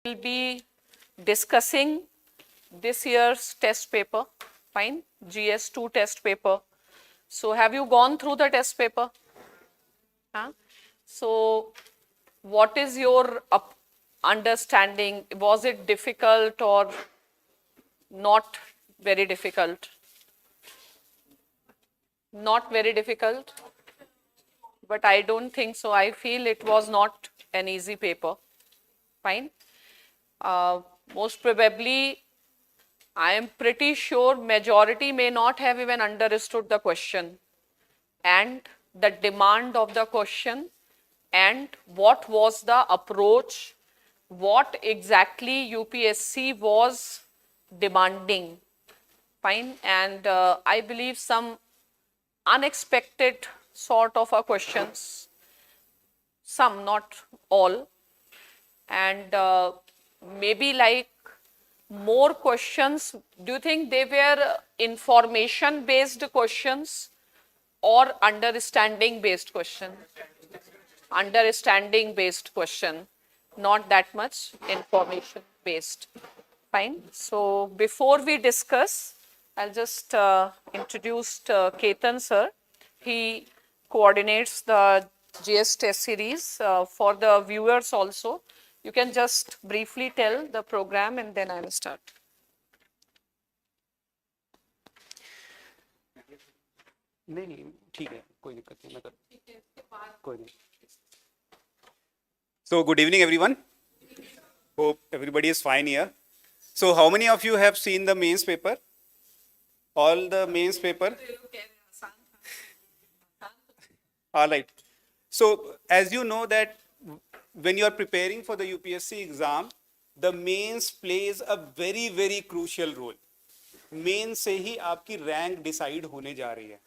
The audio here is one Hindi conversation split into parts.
will be discussing this year's test paper, fine, GS2 test paper. So have you gone through the test paper? Huh? So what is your understanding? Was it difficult or not very difficult? Not very difficult, but I don't think so. I feel it was not an easy paper. Fine. Most probably, I am pretty sure majority may not have even understood the question and the demand of the question and what was the approach, what exactly UPSC was demanding. Fine. And I believe some unexpected sort of questions, some, not all, and maybe like more questions. Do you think they were information based questions or understanding based question? Understanding based question, not that much information based. Fine. So before we discuss, I'll just introduce Ketan sir. He coordinates the GS test series for the viewers also. You can just briefly tell the program and then I will start. नहीं ठीक है कोई दिक्कत नहीं मैं कोई नहीं. So good evening everyone. Hope everybody is fine here. So how many of you have seen the mains paper? All the mains paper? All right. So as you know that when you are preparing for the UPSC exam, the mains plays a very, very crucial role. Mains से ही आपकी rank decide होने जा रही है.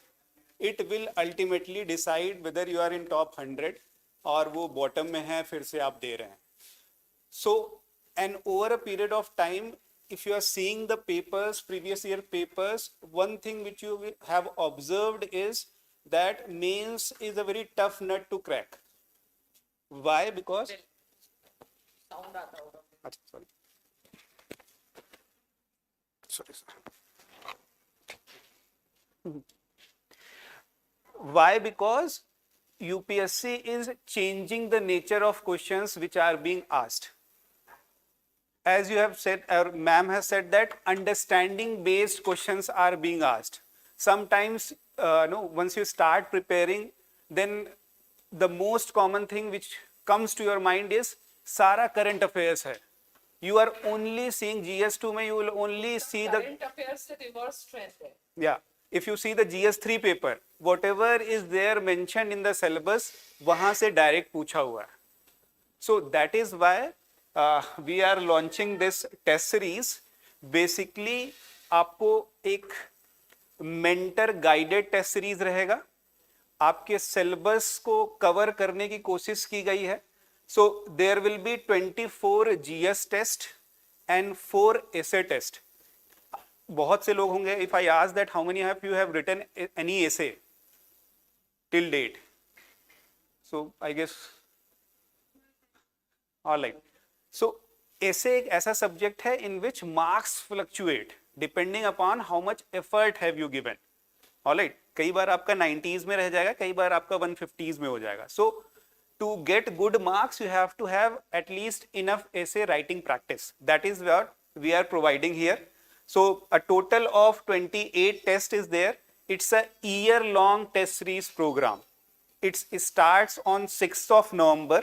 It will ultimately decide whether you are in top 100 और वो bottom में है फिर से आप दे रहे हैं. So, and over a period of time, if you are seeing the papers, previous year papers, one thing which you will have observed is that mains is a very tough nut to crack. Why? Because why? Because UPSC is changing the nature of questions which are being asked. As you have said, or ma'am has said that understanding based questions are being asked. Sometimes, once you start preparing, then the most common thing which comes to your mind is Sara current affairs hai. You are only seeing GS2 mein, you will only see the current affairs se reverse trend hai. Yeah. If you see the GS3 paper, whatever is there mentioned in the syllabus, वहाँ से direct पूछा हुआ है. So that is why we are launching this test series. Basically, आपको एक mentor guided test series रहेगा. आपके syllabus को cover करने की कोशिश की गई है. So there will be 24 GS test and 4 essay test. बहुत से लोग होंगे, if I ask that how many of you have written any essay till date? So I guess all right. So essay एक ऐसा subject है in which marks fluctuate depending upon how much effort have you given. All right. कई बार आपका 90s में रह जाएगा, कई बार आपका 150s में हो जाएगा. So to get good marks, you have to have at least enough essay writing practice. That is what we are providing here. So a total of 28 tests is there. It's a year-long test series program. It starts on 6th of November.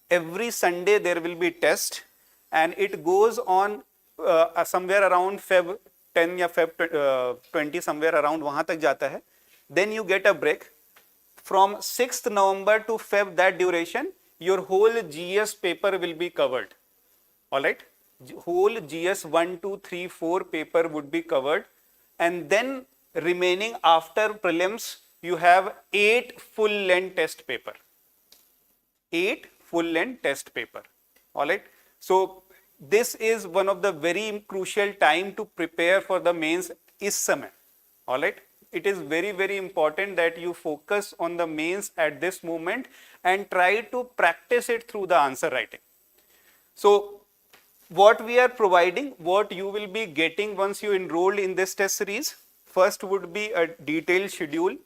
Every Sunday there will be test, and it goes on somewhere around Feb 10 या Feb 20 somewhere around वहाँ तक जाता है. Then you get a break. From 6th November to Feb, that duration, your whole GS paper will be covered. All right. Whole GS 1, 2, 3, 4 paper would be covered, and then remaining after prelims you have 8 full length test paper. 8 full length test paper. All right. So this is one of the very crucial time to prepare for the mains is समय. All right. It is very, very important that you focus on the mains at this moment and try to practice it through the answer writing. So what we are providing, what you will be getting once you enrolled in this test series, first would be a detailed schedule,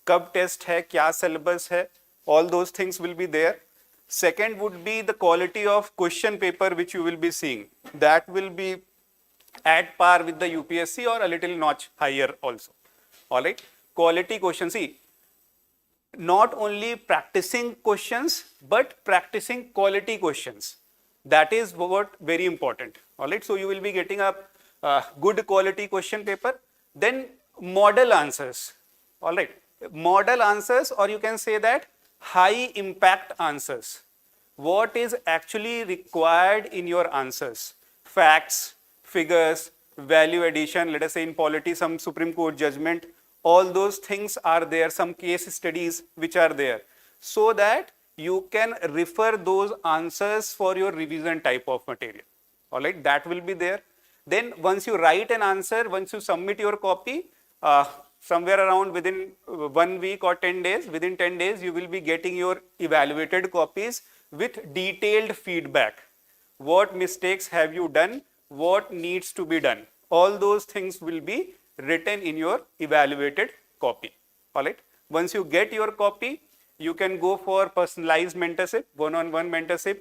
कब टेस्ट है, क्या syllabus है, all those things will be there. Second would be the quality of question paper which you will be seeing, that will be at par with the UPSC or a little notch higher also. All right, quality question, see, not only practicing questions but practicing quality questions, that is what very important. All right, so you will be getting a good quality question paper. Then model answers. All right, model answers, or you can say that high impact answers. What is actually required in your answers? Facts, figures, value addition, let us say in polity some Supreme Court judgment, all those things are there, some case studies which are there, so that you can refer those answers for your revision type of material. All right, that will be there. Then once you write an answer, once you submit your copy, somewhere around within 1 week or 10 days, within 10 days, you will be getting your evaluated copies with detailed feedback. What mistakes have you done? What needs to be done? All those things will be written in your evaluated copy. All right. Once you get your copy, you can go for personalized mentorship, one-on-one mentorship.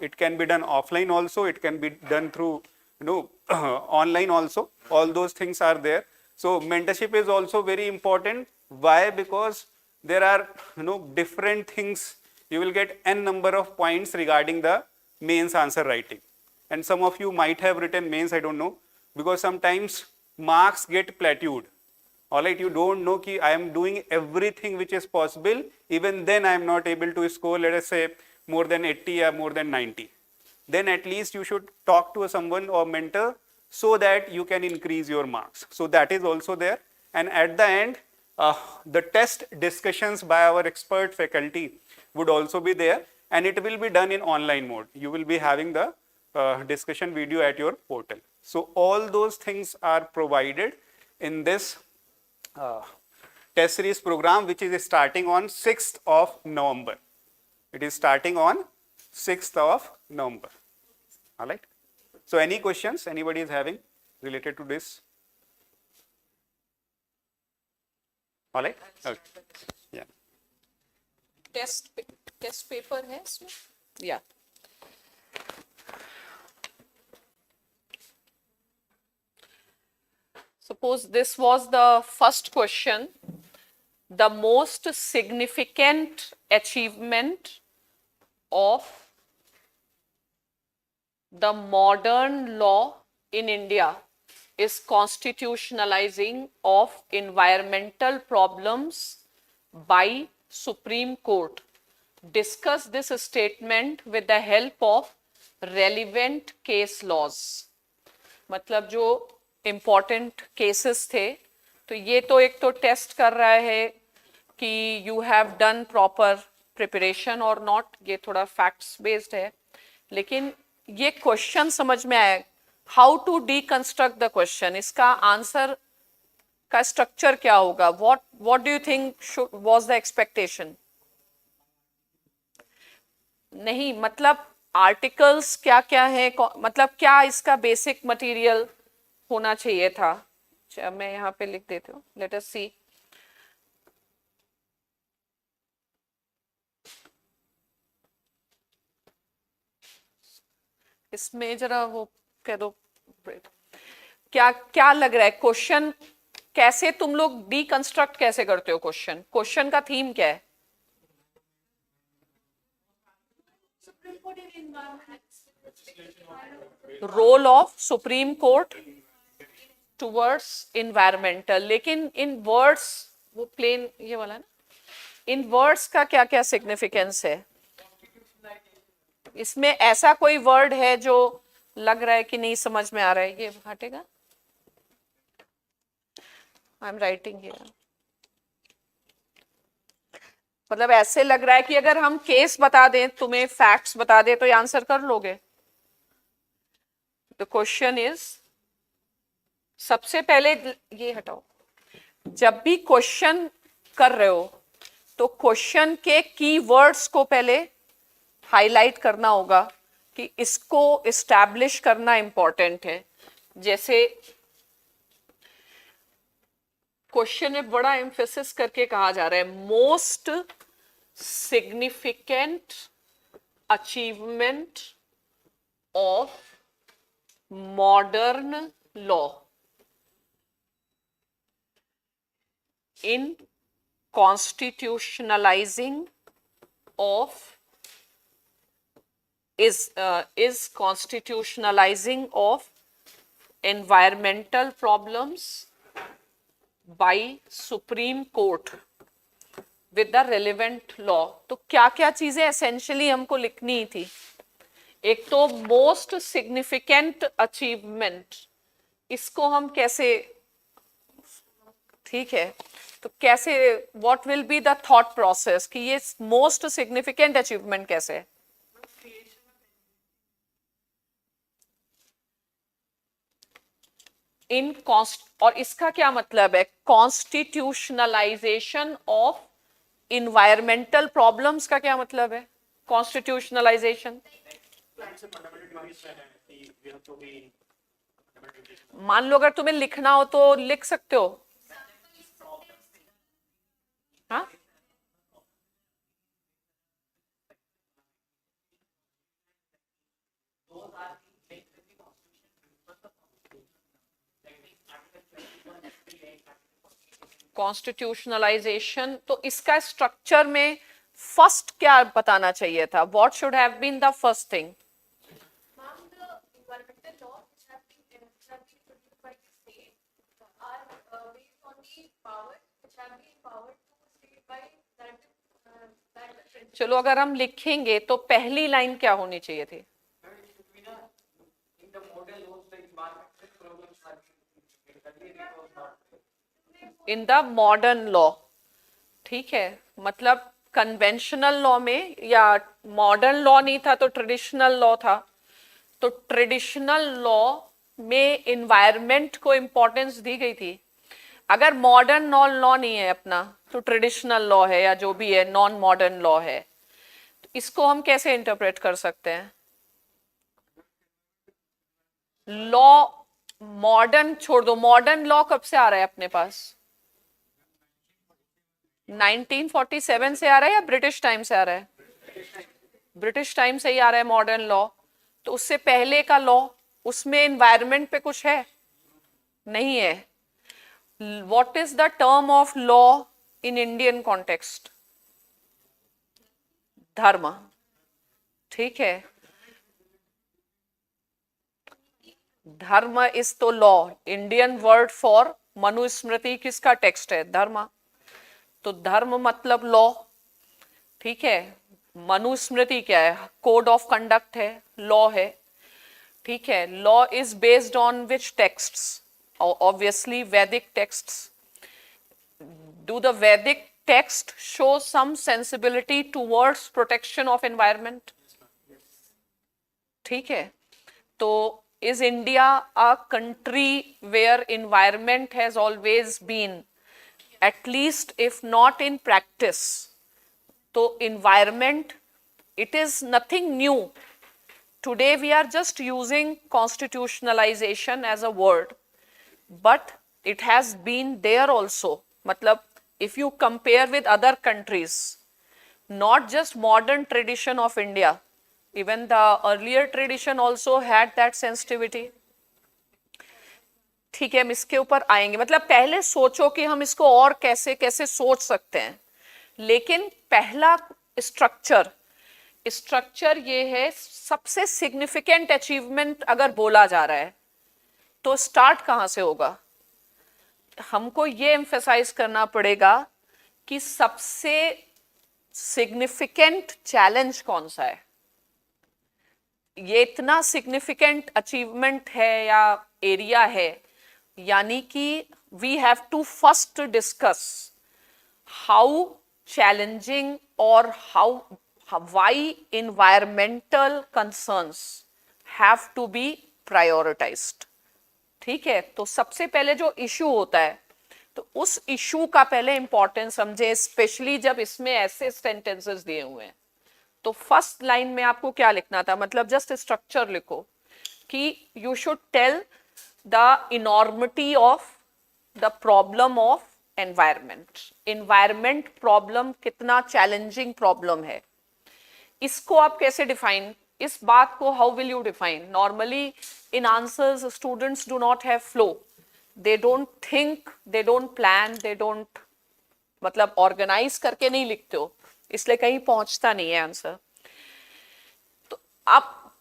It can be done offline also. It can be done through, online also. All those things are there. So mentorship is also very important. Why? Because there are, different things. You will get n number of points regarding the mains answer writing. And some of you might have written mains, I don't know, because sometimes marks get plateaued. All right, you don't know कि I am doing everything which is possible, even then I am not able to score, let us say, more than 80 or more than 90. Then at least you should talk to someone or mentor so that you can increase your marks. So that is also there. And at the end, the test discussions by our expert faculty would also be there, and it will be done in online mode. You will be having the discussion video at your portal. So all those things are provided in this test series program, which is starting on 6th of November. It is starting on 6th of November. All right. So any questions anybody is having related to this? All right. Okay. Yeah. Test paper है इसमें या suppose this was the first question, the most significant achievement of the modern law in India is constitutionalizing of environmental problems by Supreme Court. Discuss this statement with the help of relevant case laws. मतलब जो important cases थे, तो ये तो एक तो टेस्ट कर रहा है कि you have done proper preparation or not, ये थोड़ा facts based है, लेकिन ये क्वेश्चन समझ में आया, how to deconstruct the question, इसका आंसर का स्ट्रक्चर क्या होगा, what do you think was the expectation? नहीं, मतलब आर्टिकल्स क्या क्या है, मतलब क्या इसका बेसिक मटेरियल होना चाहिए था. मैं यहाँ पे लिख देती हूँ, लेट अस सी. इसमें जरा वो कह दो, क्या क्या लग रहा है क्वेश्चन, कैसे तुम लोग डीकंस्ट्रक्ट कैसे करते हो क्वेश्चन, क्वेश्चन का थीम क्या है? Role of Supreme Court towards environmental, लेकिन इन वर्ड्स वो प्लेन ये वाला ना, इन वर्ड्स का क्या क्या सिग्निफिकेंस है? इसमें ऐसा कोई वर्ड है जो लग रहा है कि नहीं समझ में आ रहा है? ये हटेगा, आई एम राइटिंग हियर. मतलब ऐसे लग रहा है कि अगर हम केस बता दें, तुम्हें फैक्ट्स बता दें, तो ये आंसर कर लोगे? द क्वेश्चन इज, सबसे पहले ये हटाओ, जब भी क्वेश्चन कर रहे हो तो क्वेश्चन के कीवर्ड्स को पहले हाईलाइट करना होगा कि इसको इस्टेब्लिश करना इंपॉर्टेंट है। जैसे क्वेश्चन में बड़ा एम्फेसिस करके कहा जा रहा है most significant achievement of modern law in constitutionalizing of is constitutionalizing of environmental problems by Supreme Court with the relevant law। तो क्या क्या चीजें एसेंशियली हमको लिखनी थी? एक तो मोस्ट सिग्निफिकेंट अचीवमेंट, इसको हम कैसे, ठीक है, तो कैसे, what will be the thought process कि ये मोस्ट सिग्निफिकेंट अचीवमेंट कैसे है? इन कॉन्स्ट, और इसका क्या मतलब है? कॉन्स्टिट्यूशनलाइजेशन ऑफ इन्वायरमेंटल प्रॉब्लम्स का क्या मतलब है? कॉन्स्टिट्यूशनलाइजेशन, मान लो अगर तुम्हें लिखना हो तो लिख सकते हो। हाँ, कॉन्स्टिट्यूशनलाइजेशन, तो इसका स्ट्रक्चर में फर्स्ट क्या बताना चाहिए था? What should have been the first thing? चलो अगर हम लिखेंगे तो पहली लाइन क्या होनी चाहिए थी? इन द मॉडर्न लॉ, ठीक है, मतलब कन्वेंशनल लॉ में, या मॉडर्न लॉ नहीं था तो ट्रेडिशनल लॉ था, तो ट्रेडिशनल लॉ में इन्वायरमेंट को इंपॉर्टेंस दी गई थी। अगर मॉडर्न नॉन लॉ नहीं है अपना तो ट्रेडिशनल लॉ है या जो भी है नॉन मॉडर्न लॉ है, तो इसको हम कैसे इंटरप्रेट कर सकते हैं? लॉ मॉडर्न छोड़ दो, मॉडर्न लॉ कब से आ रहा है अपने पास? 1947 से आ रहा है या ब्रिटिश टाइम से आ रहा है? ब्रिटिश टाइम से ही आ रहा है मॉडर्न लॉ। तो उससे पहले का लॉ, उसमें एनवायरनमेंट पे कुछ है? नहीं है। What is the term of law in Indian context? धर्म, ठीक है, धर्म इज तो law, Indian word for Manusmriti किसका टेक्स्ट है? धर्म। तो धर्म मतलब लॉ, ठीक है। मनुस्मृति क्या है? कोड ऑफ कंडक्ट है, लॉ है, ठीक है। Law is based on which texts? Obviously Vedic texts. Do the Vedic text show some sensibility towards protection of environment? ठीक है। तो is India a country where environment has always been, at least if not in practice, तो environment, it is nothing new. Today we are just using constitutionalization as a word, but it has been there also. मतलब if you compare with other countries, not just modern tradition of India, even the earlier tradition also had that sensitivity. ठीक है, हम इसके ऊपर आएंगे। मतलब पहले सोचो कि हम इसको और कैसे कैसे सोच सकते हैं, लेकिन पहला स्ट्रक्चर ये है, सबसे सिग्निफिकेंट अचीवमेंट अगर बोला जा रहा है तो स्टार्ट कहाँ से होगा? हमको ये एम्फेसाइज करना पड़ेगा कि सबसे सिग्निफिकेंट चैलेंज कौन सा है। ये इतना सिग्निफिकेंट अचीवमेंट है या एरिया है, यानी कि we have to first discuss how challenging और why environmental concerns have to be prioritised. ठीक है, तो सबसे पहले जो इशू होता है तो उस इशू का पहले इंपॉर्टेंस समझे, स्पेशली जब इसमें ऐसे सेंटेंसेस दिए हुए हैं। तो फर्स्ट लाइन में आपको क्या लिखना था, मतलब जस्ट स्ट्रक्चर लिखो कि you should tell the enormity of the problem of environment. Environment problem कितना चैलेंजिंग प्रॉब्लम है, इसको आप कैसे डिफाइन, इस बात को how will you define. Normally in answers students do not have flow, they don't think, they don't plan, they don't, मतलब ऑर्गेनाइज करके नहीं लिखते हो, इसलिए कहीं पहुंचता नहीं है आंसर। तो आप,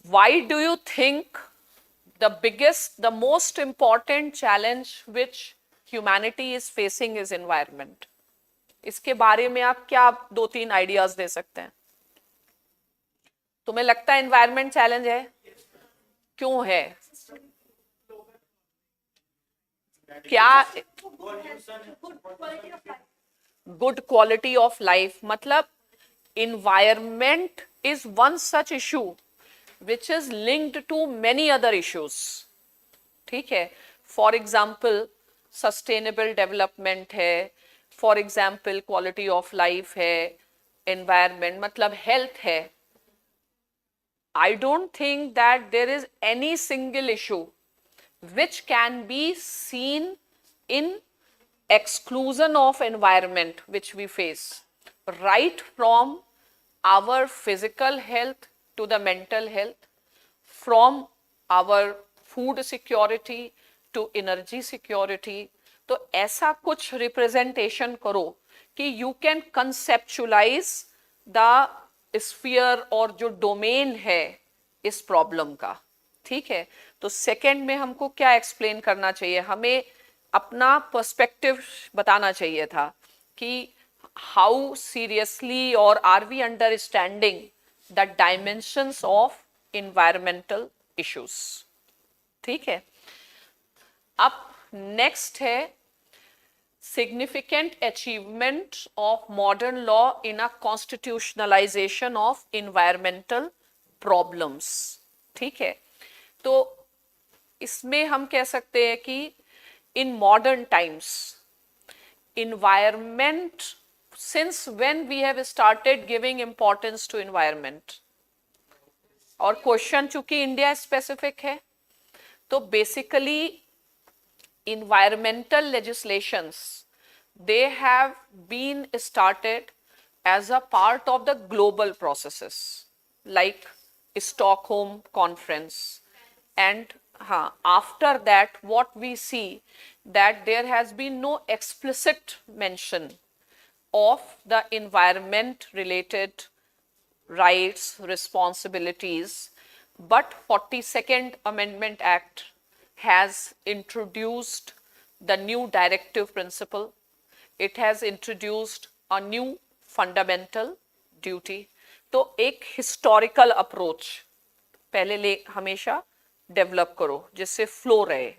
why do you think the biggest, the most important challenge which humanity is facing is environment? इसके बारे में आप क्या 2-3 आइडियाज दे सकते हैं? तुम्हें लगता है एनवायरमेंट चैलेंज है? क्यों है? क्या? गुड क्वालिटी ऑफ लाइफ, मतलब environment is one such issue which is linked to many other issues. ठीक है, फॉर एग्जाम्पल सस्टेनेबल डेवलपमेंट है, for example quality of life है, एनवायरमेंट मतलब हेल्थ है। I don't think that there is any single issue which can be seen in exclusion of environment which we face, right from our physical health to the mental health, from our food security to energy security. तो ऐसा कुछ representation करो कि you can conceptualize the sphere और जो डोमेन है इस प्रॉब्लम का। ठीक है, तो सेकंड में हमको क्या एक्सप्लेन करना चाहिए, हमें अपना पर्सपेक्टिव बताना चाहिए था कि हाउ सीरियसली और are we understanding the dimensions of environmental issues. ठीक है, अब नेक्स्ट है significant achievement of modern law in a constitutionalization of environmental problems। ठीक है, तो इसमें हम कह सकते हैं कि in modern times environment, since when we have started giving importance to environment, और क्वेश्चन चूंकि इंडिया स्पेसिफिक है तो basically environmental legislations, they have been started as a part of the global processes like Stockholm Conference, and after that what we see that there has been no explicit mention of the environment related rights, responsibilities, but 42nd Amendment Act has introduced the new directive principle. It has introduced a new fundamental duty. तो एक historical approach पहले ले हमेशा डेवलप करो जिससे फ्लो रहे।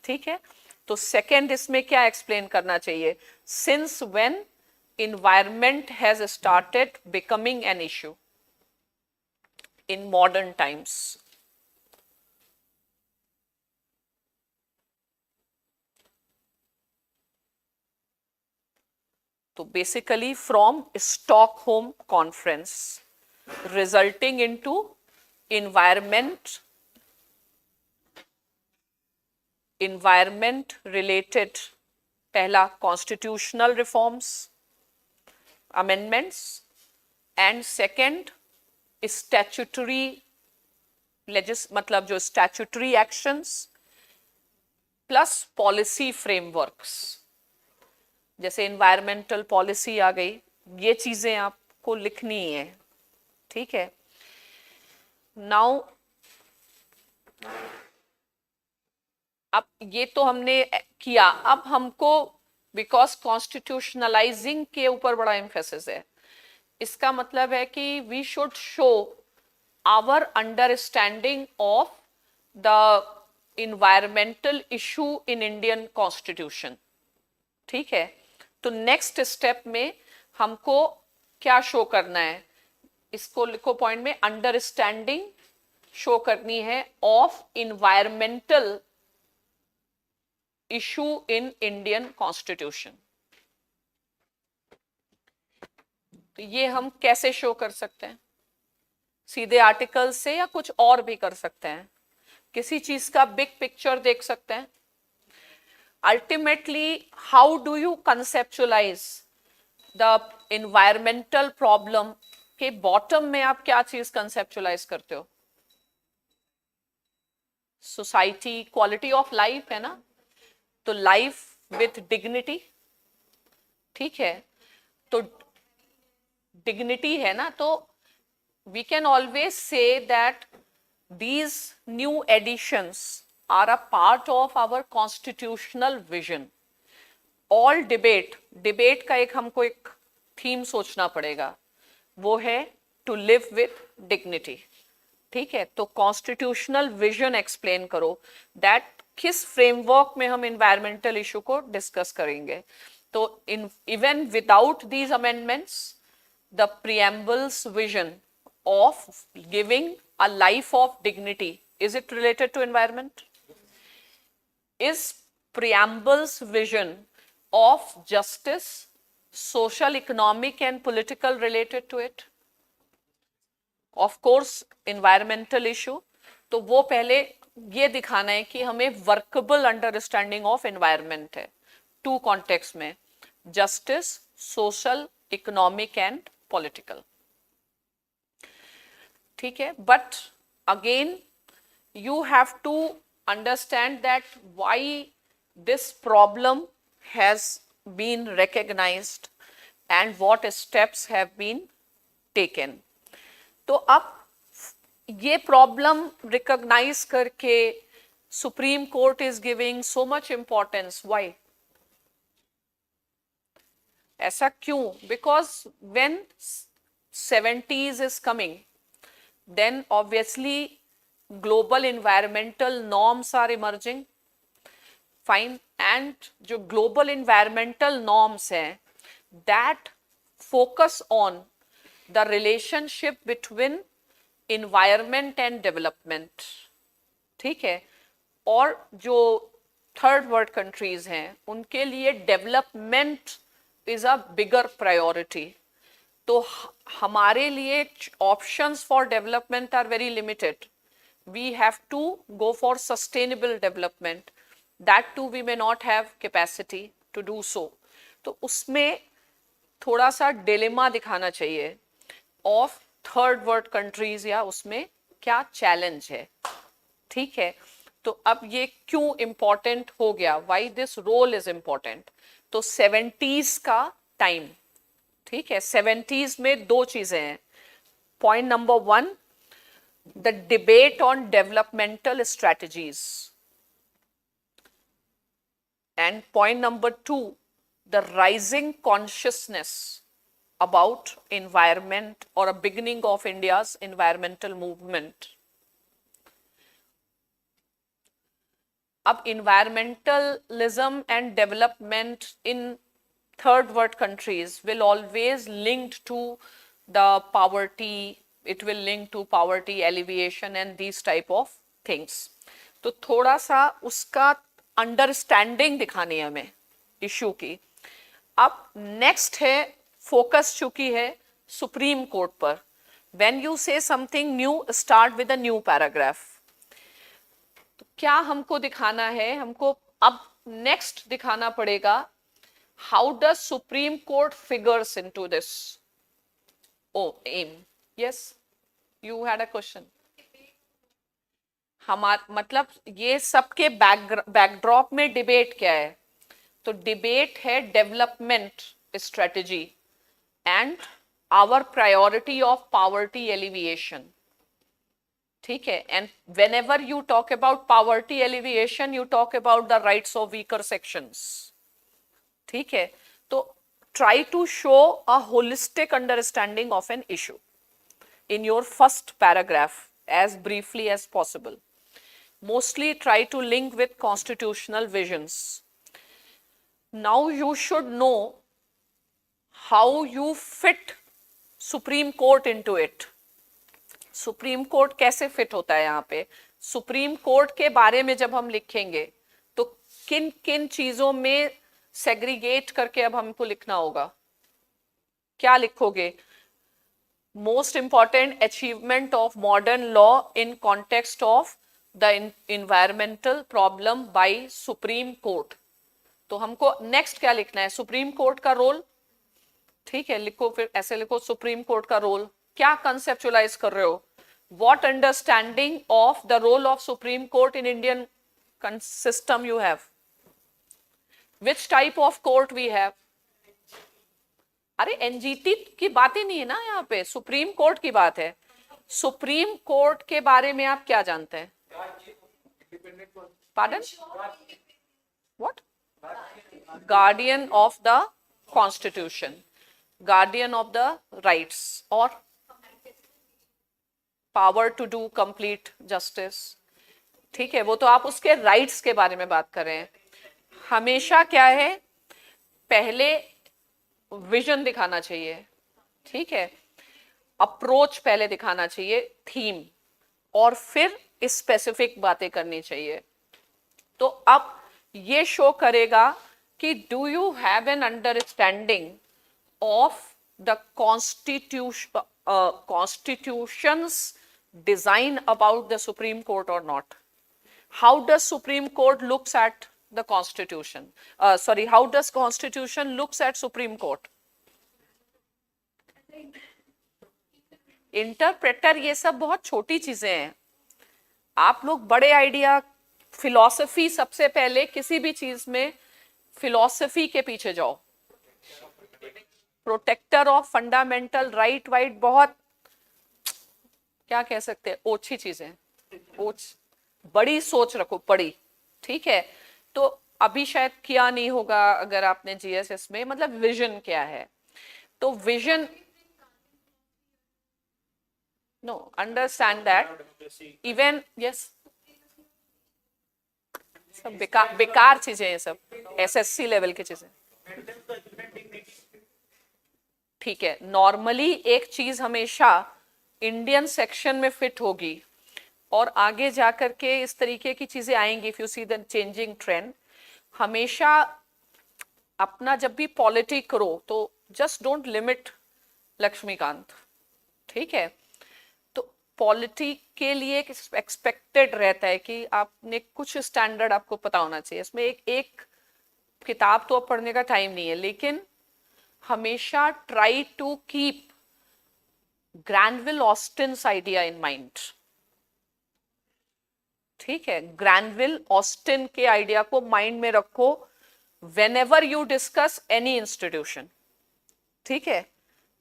ठीक है, तो सेकेंड इसमें क्या एक्सप्लेन करना चाहिए, since when environment has started becoming an issue in modern times। तो basically from Stockholm conference resulting into environment related पहला constitutional reforms amendments and second statutory मतलब जो statutory actions plus policy frameworks, जैसे एनवायरमेंटल पॉलिसी आ गई, ये चीजें आपको लिखनी है। ठीक है, नाउ अब ये तो हमने किया, अब हमको बिकॉज कॉन्स्टिट्यूशनलाइजिंग के ऊपर बड़ा एम्फेसिस है, इसका मतलब है कि we should show our understanding of the environmental issue in Indian constitution. ठीक है, तो नेक्स्ट स्टेप में हमको क्या शो करना है, इसको लिखो पॉइंट में, अंडरस्टैंडिंग शो करनी है of environmental issue in Indian constitution. ये हम कैसे शो कर सकते हैं? सीधे आर्टिकल से या कुछ और भी कर सकते हैं? किसी चीज का बिग पिक्चर देख सकते हैं? Ultimately how do you conceptualise the environmental problem के बॉटम में आप क्या चीज कंसेप्चुलाइज करते हो? सोसाइटी, क्वालिटी ऑफ लाइफ है ना, तो लाइफ विथ डिग्निटी, ठीक है, तो डिग्निटी है ना, तो we can always say that these new additions are a part of our constitutional vision. All debate का एक हमको एक थीम सोचना पड़ेगा, वो है to live with dignity. ठीक है, तो कॉन्स्टिट्यूशनल विजन एक्सप्लेन करो दैट किस फ्रेमवर्क में हम इन्वायरमेंटल इशू को डिस्कस करेंगे. तो even without these amendments the preamble's vision of giving a life of dignity, is it related to environment? Is preamble's vision of justice, social, economic and political related to it? Of course environmental issue, तो वो पहले ये दिखाना है कि हमें वर्कबल अंडरस्टैंडिंग ऑफ एनवायरनमेंट है टू कॉन्टेक्स्ट में, justice, social, economic and political. ठीक है, but again you have to understand that why this problem has been recognised and what steps have been taken. तो अब ये प्रॉब्लम रिकॉग्नाइज करके Supreme Court is giving so much importance. Why? ऐसा क्यों? Because when 70s is coming, then obviously global environmental norms are emerging. Fine, and जो global environmental norms हैं, that focus on the relationship between environment and development. ठीक है, और जो थर्ड वर्ल्ड कंट्रीज हैं उनके लिए development is a bigger priority. तो हमारे लिए options for development are very limited. We have to go for sustainable development, that too we may not have capacity to do so. तो उसमें थोड़ा सा डिलेमा दिखाना चाहिए ऑफ थर्ड वर्ल्ड कंट्रीज, या उसमें क्या चैलेंज है. ठीक है, तो अब ये क्यों इम्पॉर्टेंट हो गया, why this role is important. तो 70s का टाइम, ठीक है, 70s में दो चीजें हैं. Point number 1, the debate on developmental strategies, and point number 2, the rising consciousness about environment, or a beginning of India's environmental movement. अब environmentalism and development in third world countries will always linked to the poverty, it will link to poverty alleviation and these type of things. तो थोड़ा सा उसका अंडरस्टैंडिंग दिखानी है हमें इशू की. अब नेक्स्ट है, फोकस चुकी है सुप्रीम कोर्ट पर. व्हेन यू से something new, start with a new paragraph. तो क्या हमको दिखाना है, हमको अब नेक्स्ट दिखाना पड़ेगा how does Supreme Court figures into this um. Yes, you had a question. हमारा मतलब ये सबके बैकड्रॉप में डिबेट क्या है? तो डिबेट है development strategy and our priority of poverty alleviation. ठीक है, and whenever you talk about poverty alleviation, you talk about the rights of weaker sections. ठीक है, तो try to show a holistic understanding of an issue in your first paragraph as briefly as possible. Mostly try to link with constitutional visions. Now you should know how you fit Supreme Court into it. Supreme Court कैसे fit होता है यहाँ पे? Supreme Court के बारे में जब हम लिखेंगे तो किन किन चीजों में segregate करके अब हमको लिखना होगा. क्या लिखोगे? most important achievement of modern law in context of the environmental problem by Supreme Court. तो हमको नेक्स्ट क्या लिखना है, सुप्रीम कोर्ट का रोल. ठीक है, लिखो फिर ऐसे लिखो, सुप्रीम कोर्ट का रोल क्या कंसेप्चुलाइज कर रहे हो. What understanding of the role of Supreme Court in Indian system you have? Which type of court we have? अरे एनजीटी की बात ही नहीं है ना यहाँ पे, सुप्रीम कोर्ट की बात है. सुप्रीम कोर्ट के बारे में आप क्या जानते हैं? Pardon? What? Guardian of the Constitution, guardian of the rights or power to do complete justice. ठीक है, वो तो आप उसके राइट्स के बारे में बात कर रहे हैं. हमेशा क्या है, पहले विजन दिखाना चाहिए. ठीक है, अप्रोच पहले दिखाना चाहिए, थीम, और फिर स्पेसिफिक बातें करनी चाहिए. तो अब ये शो करेगा कि do you have an understanding of the constitutions design about the Supreme Court or not. How does Supreme Court looks at the Constitution? How does Constitution looks at Supreme Court? Interpreter ये सब बहुत छोटी चीजें हैं. आप लोग बड़े आइडिया, फिलॉसफी, सबसे पहले किसी भी चीज में फिलॉसफी के पीछे जाओ. Protector of fundamental right white बहुत क्या कह सकते हैं, ओछी चीजें, बड़ी सोच रखो, बड़ी. ठीक है, तो अभी शायद किया नहीं होगा अगर आपने जीएसएस में, मतलब विजन क्या है. तो vision, no, understand that even, yes, सब बेकार चीजें हैं, सब एसएससी लेवल की चीजें. ठीक है, नॉर्मली एक चीज हमेशा इंडियन सेक्शन में फिट होगी और आगे जाकर के इस तरीके की चीजें आएंगी. If you see the changing trend, हमेशा अपना जब भी पॉलिटी करो तो जस्ट डोंट लिमिट लक्ष्मीकांत. ठीक है, तो पॉलिटी के लिए एक्सपेक्टेड रहता है कि आपने कुछ स्टैंडर्ड आपको पता होना चाहिए. इसमें एक किताब तो अब पढ़ने का टाइम नहीं है, लेकिन हमेशा try to keep Granville Austin's idea in mind. ठीक है, ग्रैनविल ऑस्टिन के आइडिया को माइंड में रखो whenever you discuss any institution. ठीक है,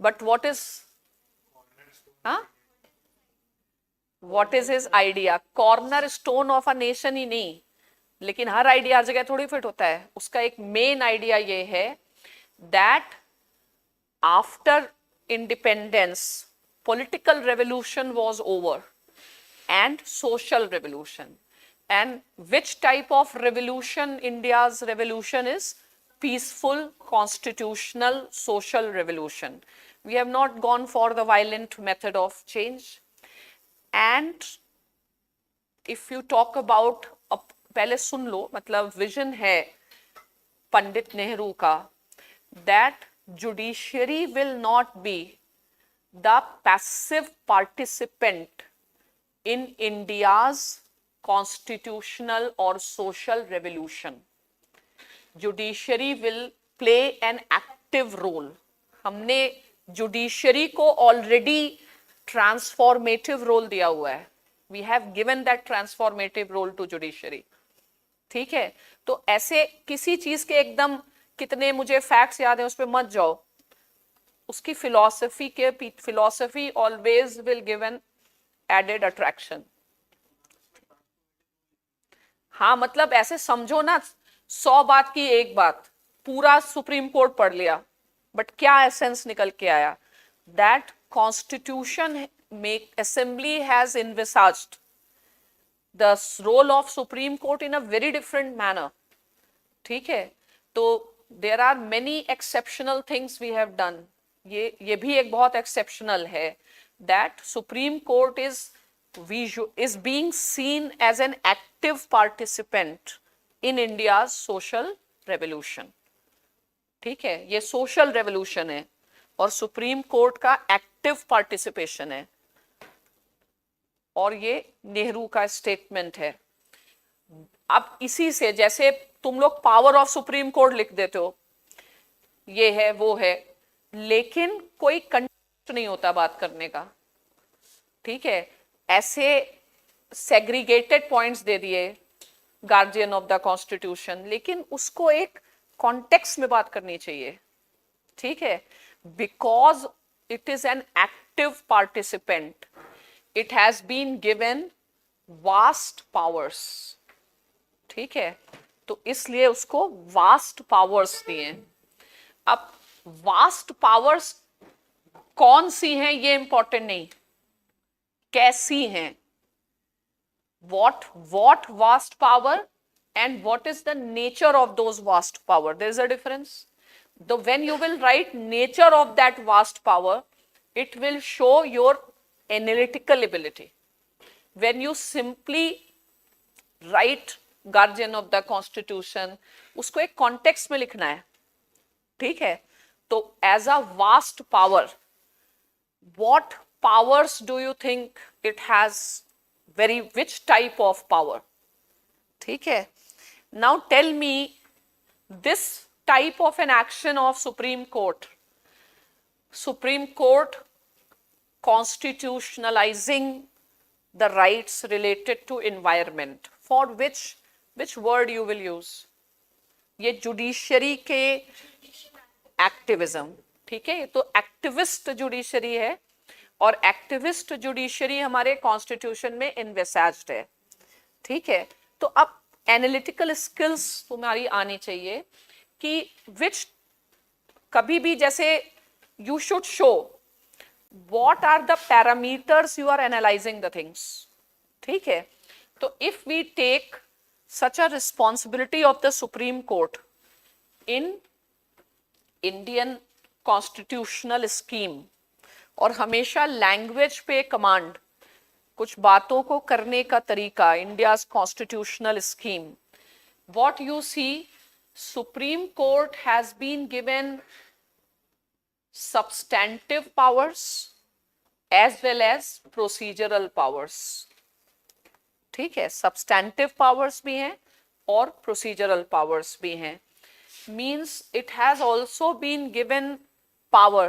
but what is his idea? Cornerstone of a nation ही नहीं, लेकिन हर आइडिया हर जगह थोड़ी फिट होता है. उसका एक मेन आइडिया ये है that after independence political revolution was over and social revolution. And which type of revolution? India's revolution is peaceful, constitutional, social revolution. We have not gone for the violent method of change. And if you talk about, पहले सुन लो, मतलब विजन है पंडित नेहरू का, that judiciary will not be the passive participant in India's constitutional or social revolution. Judiciary will play an active role. हमने judiciary को already transformative role दिया हुआ है. We have given that transformative role to judiciary. ठीक है, तो ऐसे किसी चीज के एकदम कितने मुझे फैक्ट्स याद है उस पर मत जाओ. उसकी philosophy always will give an added attraction. हाँ, मतलब ऐसे समझो ना, 100 बात की एक बात, पूरा सुप्रीम कोर्ट पढ़ लिया, बट क्या एसेंस निकल के आया? That constitution assembly has envisaged the role of Supreme Court in a very different manner. ठीक है, तो there are many exceptional things we have done. ये भी एक बहुत exceptional है, that Supreme Court is being seen as an active participant in India's social revolution. ठीक है, ये social revolution है और सुप्रीम कोर्ट का एक्टिव पार्टिसिपेशन है, और ये नेहरू का स्टेटमेंट है। अब इसी से, जैसे तुम लोग पावर ऑफ सुप्रीम कोर्ट लिख देते हो, ये है वो है, लेकिन कोई कंटेक्स्ट नहीं होता बात करने का, ठीक है। ऐसे सेग्रीगेटेड पॉइंट्स दे दिए, गार्जियन ऑफ द कॉन्स्टिट्यूशन, लेकिन उसको एक कॉन्टेक्स्ट में बात करनी चाहिए, ठीक है। Because it is an active participant, it has been given vast powers, ठीक है, तो इसलिए उसको वास्ट पावर्स दिए। अब वास्ट पावर्स कौन सी हैं ये इंपॉर्टेंट नहीं, कैसी हैं, what vast power and what is the nature of those vast power, there is a difference. When you will write nature of that vast power, it will show your analytical ability. When you simply write guardian of the constitution, उसको एक context में लिखना है, ठीक है। तो as a vast power, what powers do you think it has, which type of power, ठीक है। Now tell me this type of an action of Supreme Court constitutionalizing the rights related to environment, for which word you will use, ये जुडिशरी के एक्टिविज्म, ठीक है। तो एक्टिविस्ट जुडिशरी है, और एक्टिविस्ट जुडिशरी हमारे कॉन्स्टिट्यूशन में इन्वेसाज्ड है, ठीक है। तो अब एनालिटिकल स्किल्स तुम्हारी आनी चाहिए कि विच, कभी भी जैसे you should show what are the parameters you are analyzing the things, ठीक है। तो if we take such a responsibility of the Supreme Court in Indian constitutional scheme, और हमेशा लैंग्वेज पे कमांड, कुछ बातों को करने का तरीका, India's constitutional scheme, what you see, Supreme court has been given substantive powers as well as procedural powers, ठीक है। substantive powers भी हैं और procedural powers भी हैं, means it has also been given power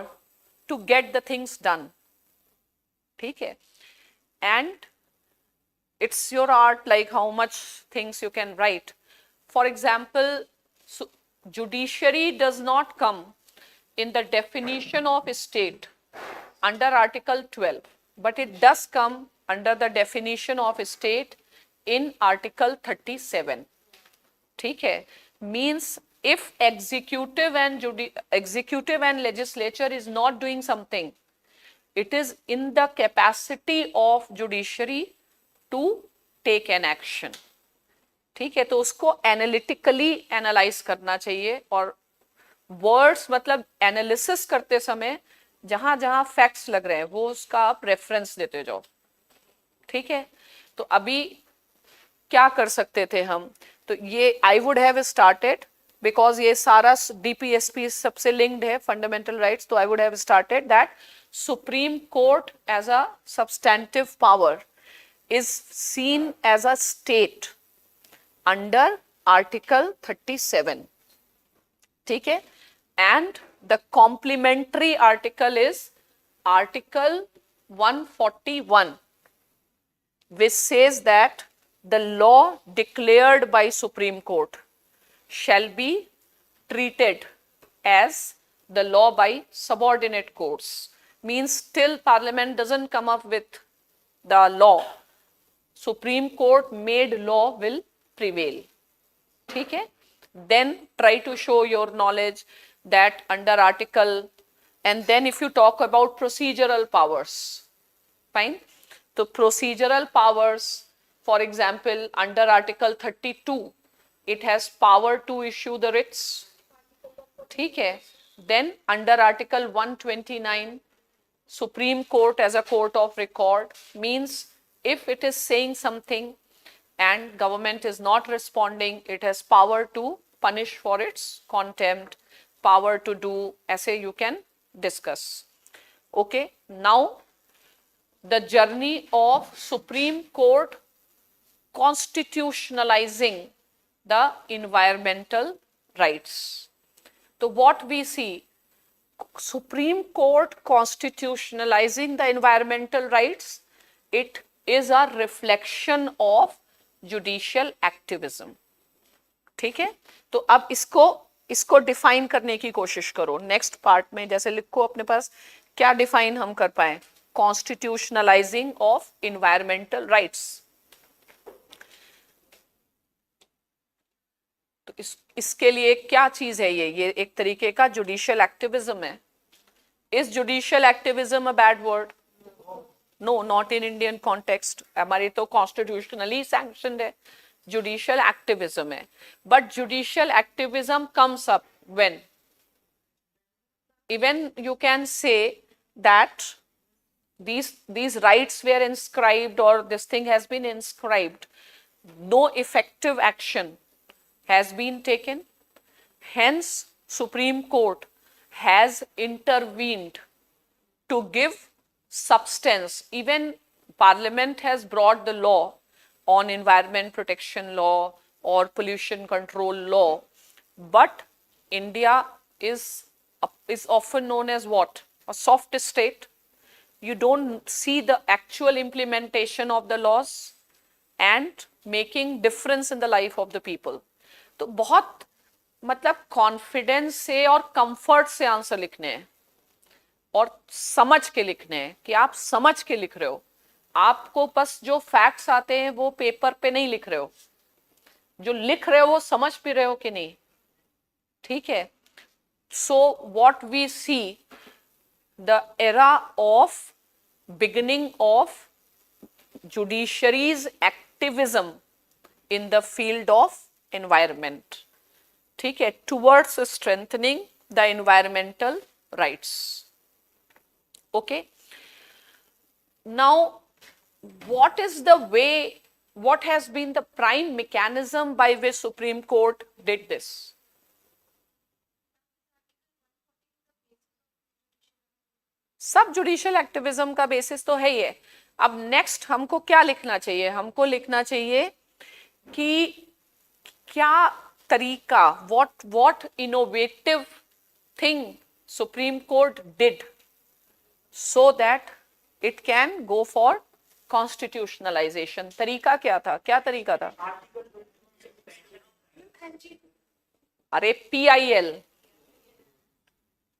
to get the things done, ठीक है। and it's your art, like how much things you can write. For example, judiciary does not come in the definition of state under Article 12, but it does come under the definition of state in Article 37, ठीक है। means if executive and legislature is not doing something, it is in the capacity of judiciary to take an action, ठीक है। तो उसको एनालिटिकली एनालाइज करना चाहिए, और वर्ड्स मतलब एनालिसिस करते समय जहां जहां फैक्ट्स लग रहे हैं वो उसका आप रेफरेंस देते जाओ, ठीक है। तो अभी क्या कर सकते थे हम, तो ये I would have started, because ये सारा डीपीएसपी सबसे लिंक्ड है, फंडामेंटल राइट्स, तो I would have started that Supreme Court as a substantive power is seen as a state under article 37, ठीक है। and the complementary article is Article 141, which says that the law declared by Supreme Court shall be treated as the law by subordinate courts, means till Parliament doesn't come up with the law, Supreme Court made law will prevail, ठीक है। then try to show your knowledge that under article, and then if you talk about procedural powers, fine. So procedural powers, for example, under article 32 it has power to issue the writs, ठीक है। then under article 129 Supreme Court as a court of record, means if it is saying something and government is not responding, it has power to punish for its contempt, power to do, ऐसे you can discuss. Okay, now the journey of Supreme Court constitutionalizing the environmental rights. So what we see, Supreme Court constitutionalizing the environmental rights, it is a reflection of judicial activism. ठीक है, तो अब इसको डिफाइन करने की कोशिश करो नेक्स्ट पार्ट में, जैसे लिखो अपने पास क्या डिफाइन हम कर पाए, कॉन्स्टिट्यूशनलाइजिंग ऑफ इन्वायरमेंटल राइट्स। तो इसके लिए क्या चीज है, ये एक तरीके का जुडिशियल एक्टिविज्म है। Is judicial activism a bad word? No, not in Indian context. हमारे तो कॉन्स्टिट्यूशनली सैंक्शनड है, जुडिशियल एक्टिविज्म है। But judicial activism comes up when even you can say that these rights were inscribed, or this thing has been inscribed, no effective action has been taken, hence Supreme Court has intervened to give substance. Even Parliament has brought the law on environment protection law or pollution control law, but India is often known as what? A soft state. You don't see the actual implementation of the laws and making difference in the life of the people. तो बहुत मतलब कॉन्फिडेंस से और कंफर्ट से आंसर लिखने हैं और समझ के लिखने हैं कि आप समझ के लिख रहे हो, आपको बस जो फैक्ट्स आते हैं वो पेपर पे नहीं लिख रहे हो, जो लिख रहे हो वो समझ भी रहे हो कि नहीं। ठीक है, so what we see, the era of beginning of judiciary's activism in the field of environment, ठीक है, towards strengthening the environmental rights. Okay, now what is the way, what has been the prime mechanism by which Supreme Court did this? सब जुडिशियल एक्टिविज्म का बेसिस तो है ही है। अब नेक्स्ट हमको क्या लिखना चाहिए, हमको लिखना चाहिए कि क्या तरीका, what innovative thing Supreme Court did so that it can go for constitutionalization. तरीका क्या था, क्या तरीका था? अरे PIL,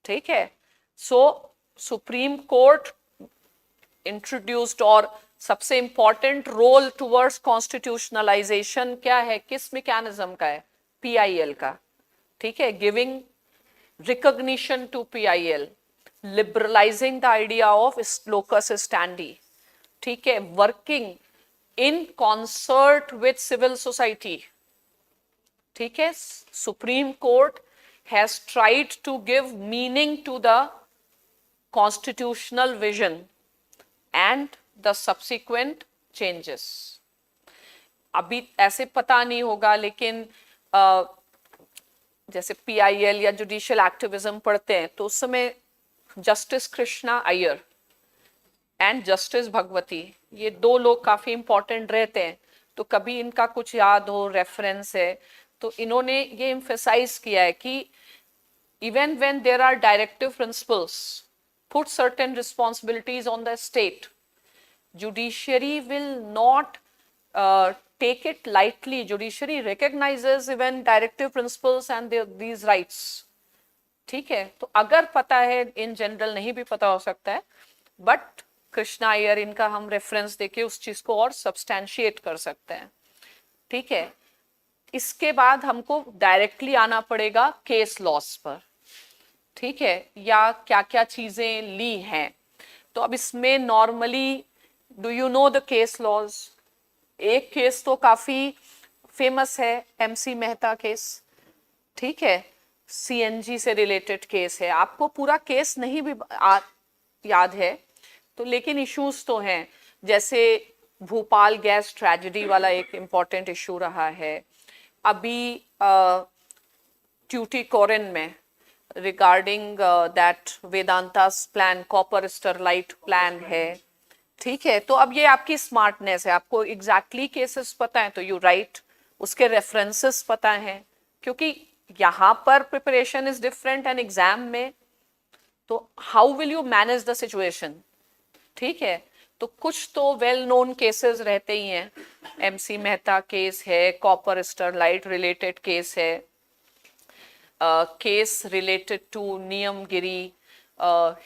ठीक है। सो सुप्रीम कोर्ट इंट्रोड्यूस्ड, और सबसे इंपॉर्टेंट रोल टुवर्ड्स कॉन्स्टिट्यूशनलाइजेशन क्या है, किस मैकेनिज्म का है? PIL का, ठीक है, giving recognition to PIL, liberalising the idea of locus standi, ठीक है, working in concert with civil society, ठीक है। Supreme court has tried to give meaning to the constitutional vision and the subsequent changes. अभी ऐसे पता नहीं होगा, लेकिन जैसे PIL या जुडिशियल एक्टिविज्म पढ़ते हैं तो उस समय justice Krishna Iyer and justice Bhagwati, ये दो लोग काफी इंपॉर्टेंट रहते हैं। तो कभी इनका कुछ याद हो, रेफरेंस है, तो इन्होंने ये एम्फेसाइज किया है कि even when there are directive principles, put certain responsibilities on the state, judiciary will not take it lightly. Judiciary recognizes even directive principles and these rights. ठीक है, तो अगर पता है, इन जनरल नहीं भी पता हो सकता है, बट कृष्णा अय्यर इनका हम रेफरेंस देके उस चीज को और सब्सटैंशिएट कर सकते हैं। ठीक है, इसके बाद हमको डायरेक्टली आना पड़ेगा केस लॉस पर, ठीक है, या क्या क्या चीजें ली हैं। तो अब इसमें normally, do you know the case laws? एक केस तो काफी फेमस है, MC मेहता केस, ठीक है, CNG से रिलेटेड केस है। आपको पूरा केस नहीं भी याद है तो, लेकिन इश्यूज तो हैं, जैसे भोपाल गैस ट्रेजेडी वाला एक इम्पॉर्टेंट इशू रहा है। अभी ट्यूटिकोरिन में regarding that Vedanta's plan copper Sterlite plan है, ठीक है। तो अब ये आपकी स्मार्टनेस है, आपको एग्जैक्टली केसेस पता है तो यू राइट, उसके रेफरेंसेस पता है, क्योंकि यहाँ पर preparation is different and exam में, तो how will you manage the situation, ठीक है। तो कुछ तो वेल नोन केसेस रहते ही हैं, एमसी मेहता केस है, कॉपर स्टरलाइट रिलेटेड केस है, case related to Niyamgiri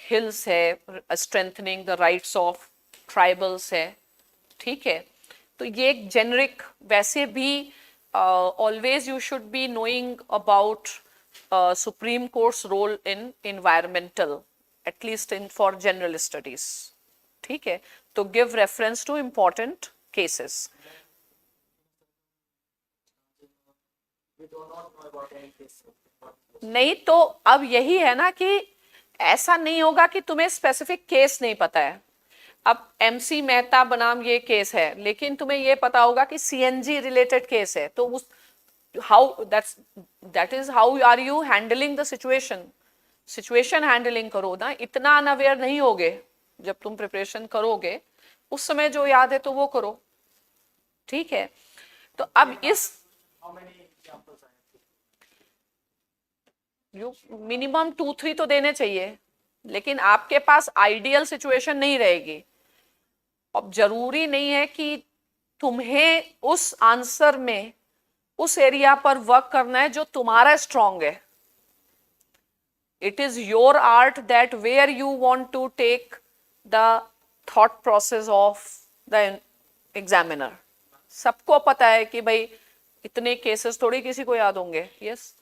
hills है, strengthening the rights of tribals है, ठीक है। तो ये एक जेनरिक, वैसे भी always you should be knowing about supreme court's role in environmental, at least in for general studies, ठीक है। तो give reference to important cases. नहीं तो अब यही है ना कि ऐसा नहीं होगा कि तुम्हें स्पेसिफिक केस नहीं पता है। अब एमसी मेहता बनाम ये केस है, लेकिन तुम्हें ये पता होगा कि सीएनजी रिलेटेड केस है, तो उस how that is how are you handling the situation, situation handling करो ना, इतना अनअवेयर नहीं होगे जब तुम प्रिपरेशन करोगे, उस समय जो याद है तो वो करो, ठीक है। तो अब इस मिनिमम 2-3 तो देने चाहिए, लेकिन आपके पास आइडियल सिचुएशन नहीं रहेगी। अब जरूरी नहीं है कि तुम्हें उस आंसर में उस एरिया पर वर्क करना है जो तुम्हारा स्ट्रांग है। It is your art that where you want to take the thought process of the examiner. सबको पता है कि भाई इतने केसेस थोड़ी किसी को याद होंगे। यस,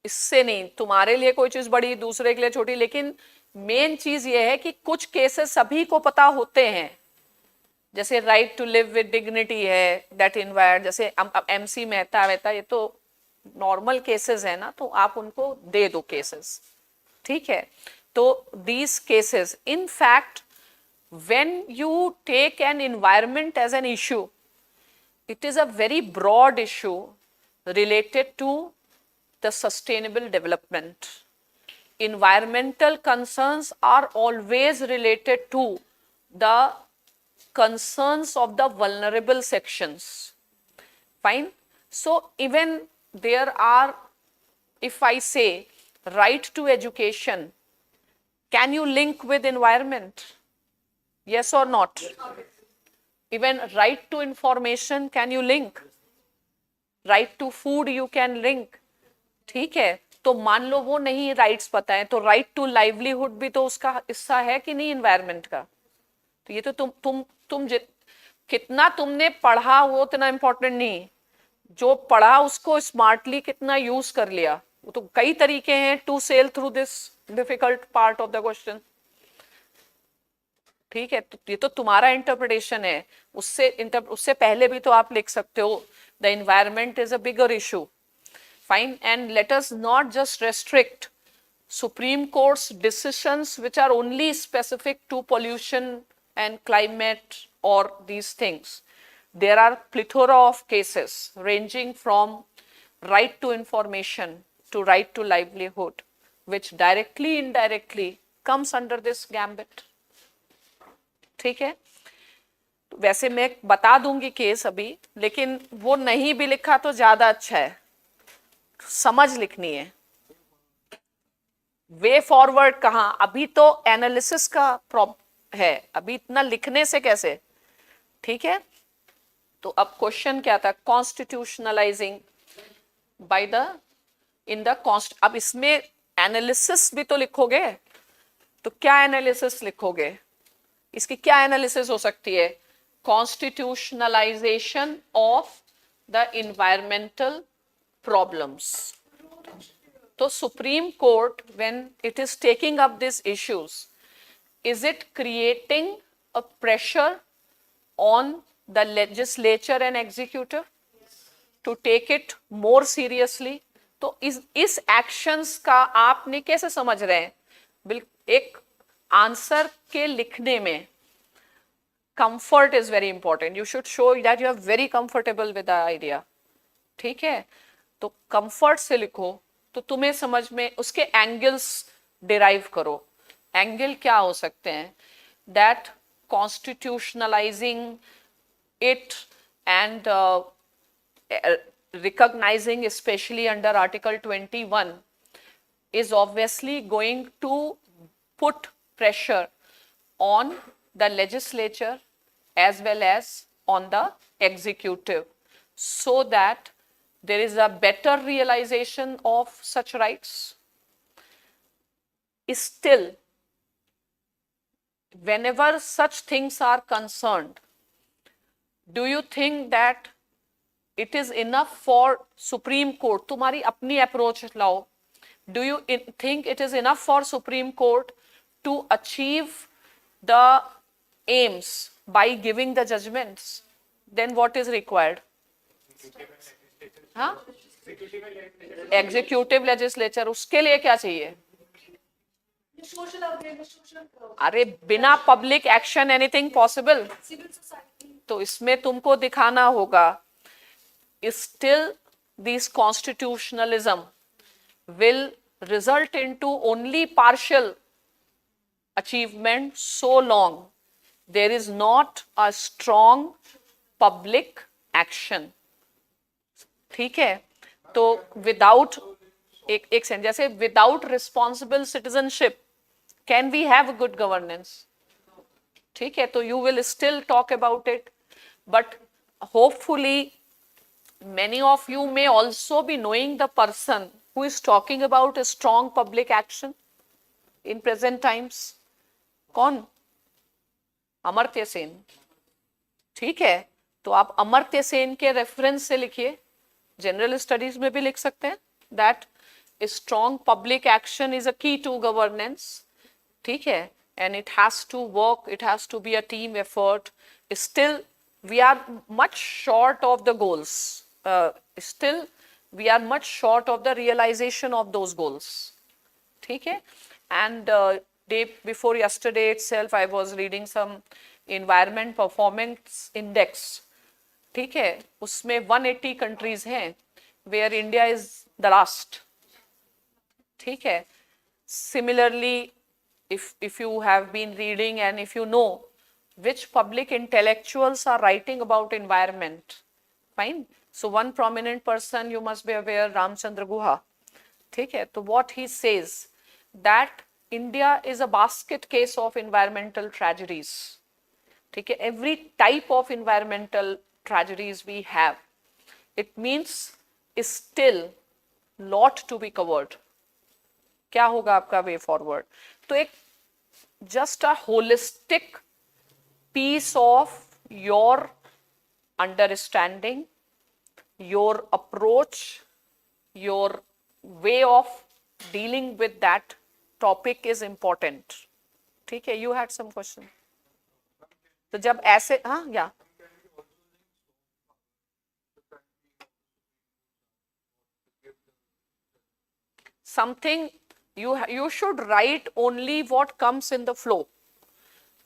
इससे नहीं, तुम्हारे लिए कोई चीज बड़ी, दूसरे के लिए छोटी, लेकिन मेन चीज ये है कि कुछ केसेस सभी को पता होते हैं, जैसे right to live with dignity है, दैट इन्वायर्ड, जैसे एमसी मेहता वेता, ये तो नॉर्मल केसेस है ना, तो आप उनको दे दो केसेस, ठीक है। तो these cases, in fact when you take an environment as an issue, it is a very broad issue related to the sustainable development. Environmental concerns are always related to the concerns of the vulnerable sections. Fine. So even there are, if I say right to education, can you link with environment? Yes or not? Even right to information, can you link? Right to food you can link. ठीक है, तो मान लो वो नहीं राइट्स पता है, तो राइट टू लाइवलीहुड भी तो उसका हिस्सा है कि नहीं एनवायरनमेंट का। तो ये तो तुम कितना तुमने पढ़ा वो उतना इंपॉर्टेंट नहीं, जो पढ़ा उसको स्मार्टली कितना यूज कर लिया। वो तो कई तरीके हैं to sail through this difficult part of the question, ठीक है। तो ये तो तुम्हारा इंटरप्रिटेशन है, उससे पहले भी तो आप लिख सकते हो the environment is a bigger issue. Fine, and let us not just restrict supreme court's decisions which are only specific to pollution and climate और these things. There are plethora of cases ranging from right to information to right to livelihood, which directly indirectly comes under this gambit, ठीक है। तो वैसे मैं बता दूंगी केस अभी, लेकिन वो नहीं भी लिखा तो ज्यादा अच्छा है, समझ लिखनी है। वे फॉरवर्ड कहाँ, अभी तो एनालिसिस का प्रॉब्लम है, अभी इतना लिखने से कैसे, ठीक है। तो अब क्वेश्चन क्या था, constitutionalising by the in the const. अब इसमें एनालिसिस भी तो लिखोगे, तो क्या एनालिसिस लिखोगे, इसकी क्या एनालिसिस हो सकती है, constitutionalisation of the environmental problems. तो Supreme Court when it is taking up this issues, is it creating a pressure on the legislature and executive to take it more seriously? तो इस एक्शंस का आपने कैसे समझ रहे हैं, एक आंसर के लिखने में comfort is very important. You should show that you are very comfortable with the idea. ठीक है, तो कंफर्ट से लिखो तो तुम्हें समझ में उसके एंगल्स डिराइव करो. एंगल क्या हो सकते हैं? That constitutionalising it and recognizing especially under article 21 is obviously going to put pressure on the legislature as well as on the executive so that there is a better realization of such rights. Still, whenever such things are concerned, do you think that it is enough for Supreme Court? तुम्हारी अपनी approach लाओ. Do you think it is enough for Supreme Court to achieve the aims by giving the judgments? Then what is required? हाँ? Executive legislature, उसके लिए क्या चाहिए? अरे बिना पब्लिक एक्शन एनीथिंग पॉसिबल. तो इसमें तुमको दिखाना होगा still this constitutionalism will result into only partial achievement so long there is not a strong public action. ठीक है, तो without एक सेंस जैसे without responsible citizenship can we have good governance? ठीक है, तो you will still talk about it, but hopefully many of you may also be knowing the person who is talking about a strong public action in present times. कौन? अमर्त्य सेन. ठीक है, तो आप अमर्त्य सेन के रेफरेंस से लिखिए. जनरल स्टडीज में भी लिख सकते हैं that a strong public action is a key to governance. ठीक है, and it has to work, it has to be a team effort. Still we are much short of the goals. Still we are much short of the realization of those goals. ठीक है, and day before yesterday itself I was reading some environment performance index. ठीक है, उसमें 180 countries हैं where India is the last. ठीक है, similarly if you have been reading and if you know which public intellectuals are writing about environment, fine. So one prominent person you must be aware, Ramchandra Guha. ठीक है, तो what he says that India is a basket case of environmental tragedies. ठीक है, every type of environmental tragedies we have, it means is still lot to be covered. क्या होगा आपका way forward? तो एक just a holistic piece of your understanding, your approach, your way of dealing with that topic is important. ठीक है, you had some question. तो जब ऐसे हाँ या something you should write only what comes in the flow.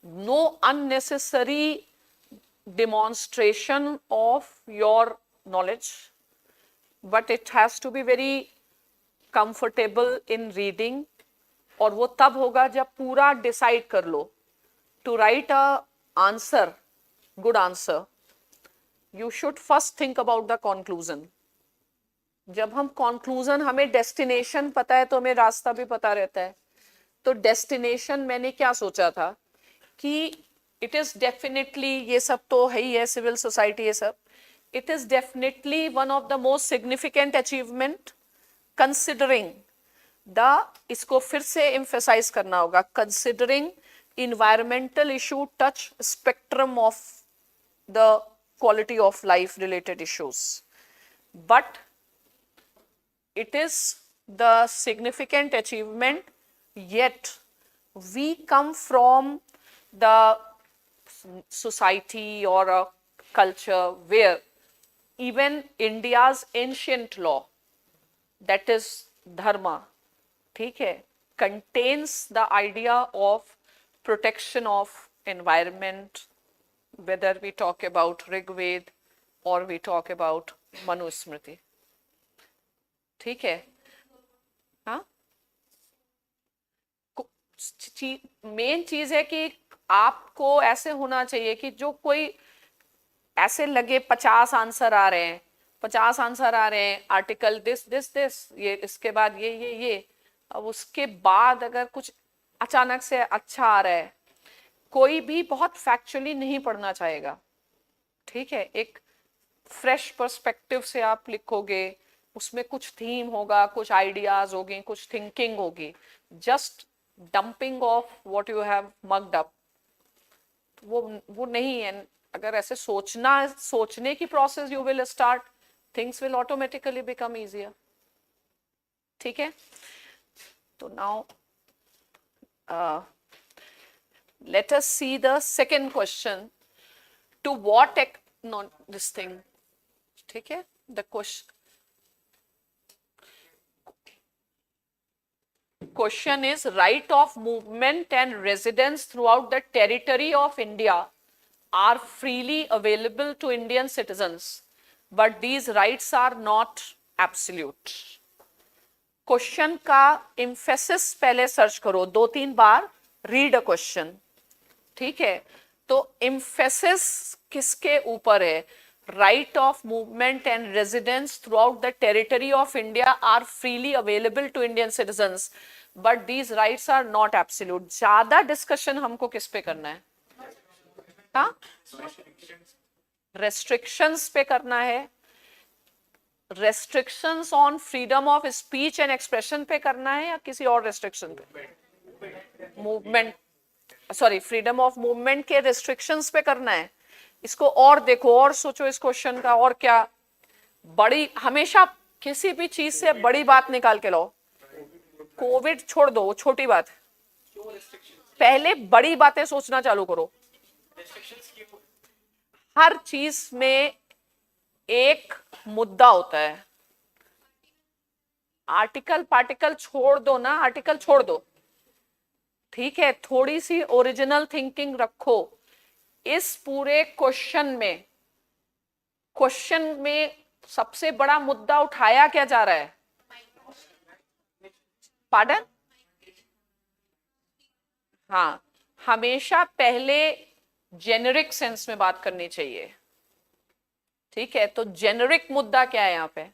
No unnecessary demonstration of your knowledge, but it has to be very comfortable in reading. और वो तब होगा जब पूरा डिसाइड कर लो to write a answer, good answer. You should first think about the conclusion. जब हम conclusion, हमें destination पता है तो हमें रास्ता भी पता रहता है. तो destination मैंने क्या सोचा था कि it is definitely, ये सब तो है ही है, civil society ये सब, it is definitely one of the most significant achievement considering the, इसको फिर से emphasize करना होगा, considering environmental issue touch spectrum of the quality of life related issues. But it is the significant achievement, yet we come from the society or a culture where even India's ancient law, that is dharma, ठीक है, contains the idea of protection of environment, whether we talk about Rig Ved, or we talk about Manusmriti. ठीक है, हाँ, मेन चीज है कि आपको ऐसे होना चाहिए कि जो कोई ऐसे लगे 50 आंसर आ रहे हैं, 50 आंसर आ रहे हैं, आर्टिकल दिस दिस दिस, ये इसके बाद ये, अब उसके बाद अगर कुछ अचानक से अच्छा आ रहा है, कोई भी बहुत फैक्चुअली नहीं पढ़ना चाहेगा, ठीक है। एक फ्रेश पर्सपेक्टिव से आप लिखोगे, उसमें कुछ थीम होगा, कुछ आइडियाज होंगे, कुछ थिंकिंग होगी, just dumping of what you have mugged up, वो नहीं है। अगर ऐसे सोचने की process you will start, things will automatically become easier, ठीक है। तो now let us see the second question. To what not this thing, ठीक है, the question is right of movement and residence throughout the territory of India are freely available to Indian citizens, but these rights are not absolute. Question का एम्फेसिस पहले सर्च करो, 2-3 बार रीड अ क्वेश्चन, ठीक है। तो एम्फेसिस किसके ऊपर है? Right of movement and residence throughout the territory of India are freely available to Indian citizens, but these rights are not absolute. ज्यादा डिस्कशन हमको किस पे करना है? हाँ, रेस्ट्रिक्शंस पे करना है। Restrictions on freedom of speech and expression पे करना है या किसी और रेस्ट्रिक्शन पे? Movement, sorry, freedom of movement के रेस्ट्रिक्शंस पे करना है। इसको और देखो और सोचो इस क्वेश्चन का, और क्या बड़ी, हमेशा किसी भी चीज से बड़ी बात निकाल के लाओ। कोविड छोड़ दो, वो छोटी बात है, पहले बड़ी बातें सोचना चालू करो। हर चीज में एक मुद्दा होता है। आर्टिकल पार्टिकल छोड़ दो ना, आर्टिकल छोड़ दो, ठीक है, थोड़ी सी ओरिजिनल थिंकिंग रखो। इस पूरे क्वेश्चन में सबसे बड़ा मुद्दा उठाया क्या जा रहा है? पार्डन? हाँ, हमेशा पहले जेनेरिक सेंस में बात करनी चाहिए, ठीक है। तो जेनेरिक मुद्दा क्या है यहाँ पे?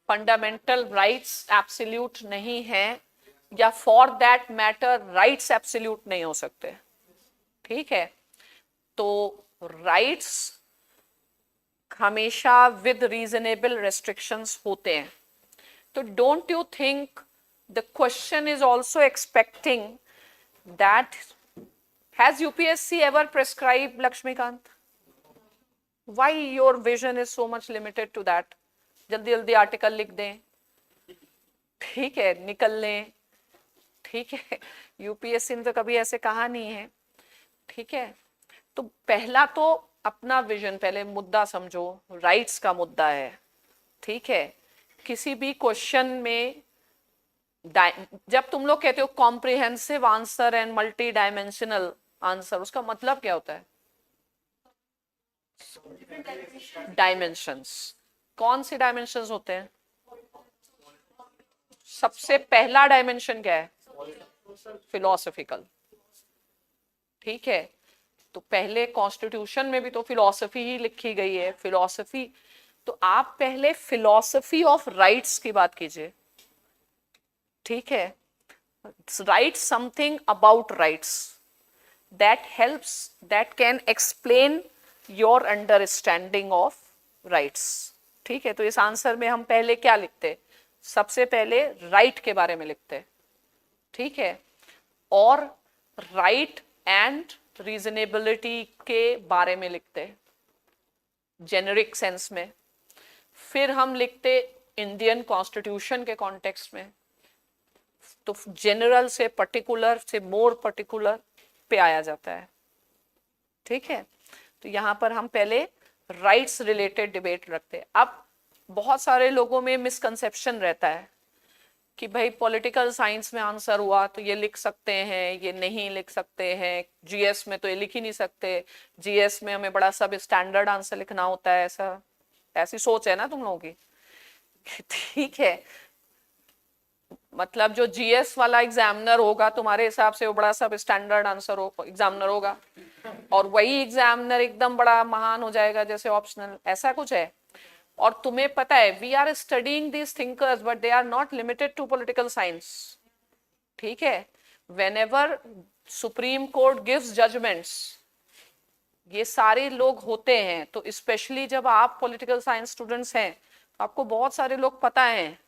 फंडामेंटल राइट्स एब्सोल्यूट नहीं है, या for that matter rights absolute नहीं हो सकते, ठीक है। तो राइट्स हमेशा विद रीजनेबल रेस्ट्रिक्शंस होते हैं। तो don't you think the question is also expecting that has UPSC ever prescribe Lakshmikant? Why your vision is so much limited to that? जल्दी जल्दी आर्टिकल लिख दें, ठीक है, निकल लें, ठीक है। यूपीएससी ने तो कभी ऐसे कहा नहीं है, ठीक है। तो पहला तो अपना विजन, पहले मुद्दा समझो, राइट्स का मुद्दा है, ठीक है। किसी भी क्वेश्चन में जब तुम लोग कहते हो comprehensive answer and multi dimensional answer, उसका मतलब क्या होता है? डायमेंशंस। कौन से डायमेंशंस होते हैं? सबसे पहला डायमेंशन क्या है? फिलोसफिकल, ठीक है। तो पहले कॉन्स्टिट्यूशन में भी तो फिलोसफी ही लिखी गई है, फिलोसफी। तो आप पहले फिलोसफी ऑफ राइट्स की बात कीजिए, ठीक है। Right something about rights that helps, that can explain your understanding of rights, ठीक है। तो इस आंसर में हम पहले क्या लिखते? सबसे पहले राइट के बारे में लिखते, ठीक है, और राइट एंड रीजनेबिलिटी के बारे में लिखते जेनेरिक सेंस में। फिर हम लिखते इंडियन कॉन्स्टिट्यूशन के कॉन्टेक्स्ट में। तो जनरल से पर्टिकुलर से मोर पर्टिकुलर पे आया जाता है, ठीक है। तो यहां पर हम पहले राइट्स रिलेटेड डिबेट रखते हैं। अब बहुत सारे लोगों में मिसकंसेप्शन रहता है कि भाई पॉलिटिकल साइंस में आंसर हुआ तो ये लिख सकते हैं, ये नहीं लिख सकते हैं, जीएस में तो ये लिख ही नहीं सकते, जीएस में हमें बड़ा सब स्टैंडर्ड आंसर लिखना होता है, ऐसा ऐसी सोच है ना तुम लोगों की? ठीक है, मतलब जो जीएस वाला एग्जामिनर होगा तुम्हारे हिसाब से वो बड़ा सब स्टैंडर्ड आंसर एग्जामिनर होगा, और वही एग्जामिनर एकदम बड़ा महान हो जाएगा जैसे ऑप्शनल, ऐसा कुछ है? और तुम्हें पता है we are studying these thinkers but they are not limited to political science, ठीक है? Whenever Supreme Court gives judgements, ये सारे लोग होते हैं, तो स्पेशली जब आप पॉलिटिकल साइंस स्टूडेंट्स हैं तो आपको बहुत सारे लोग पता हैं,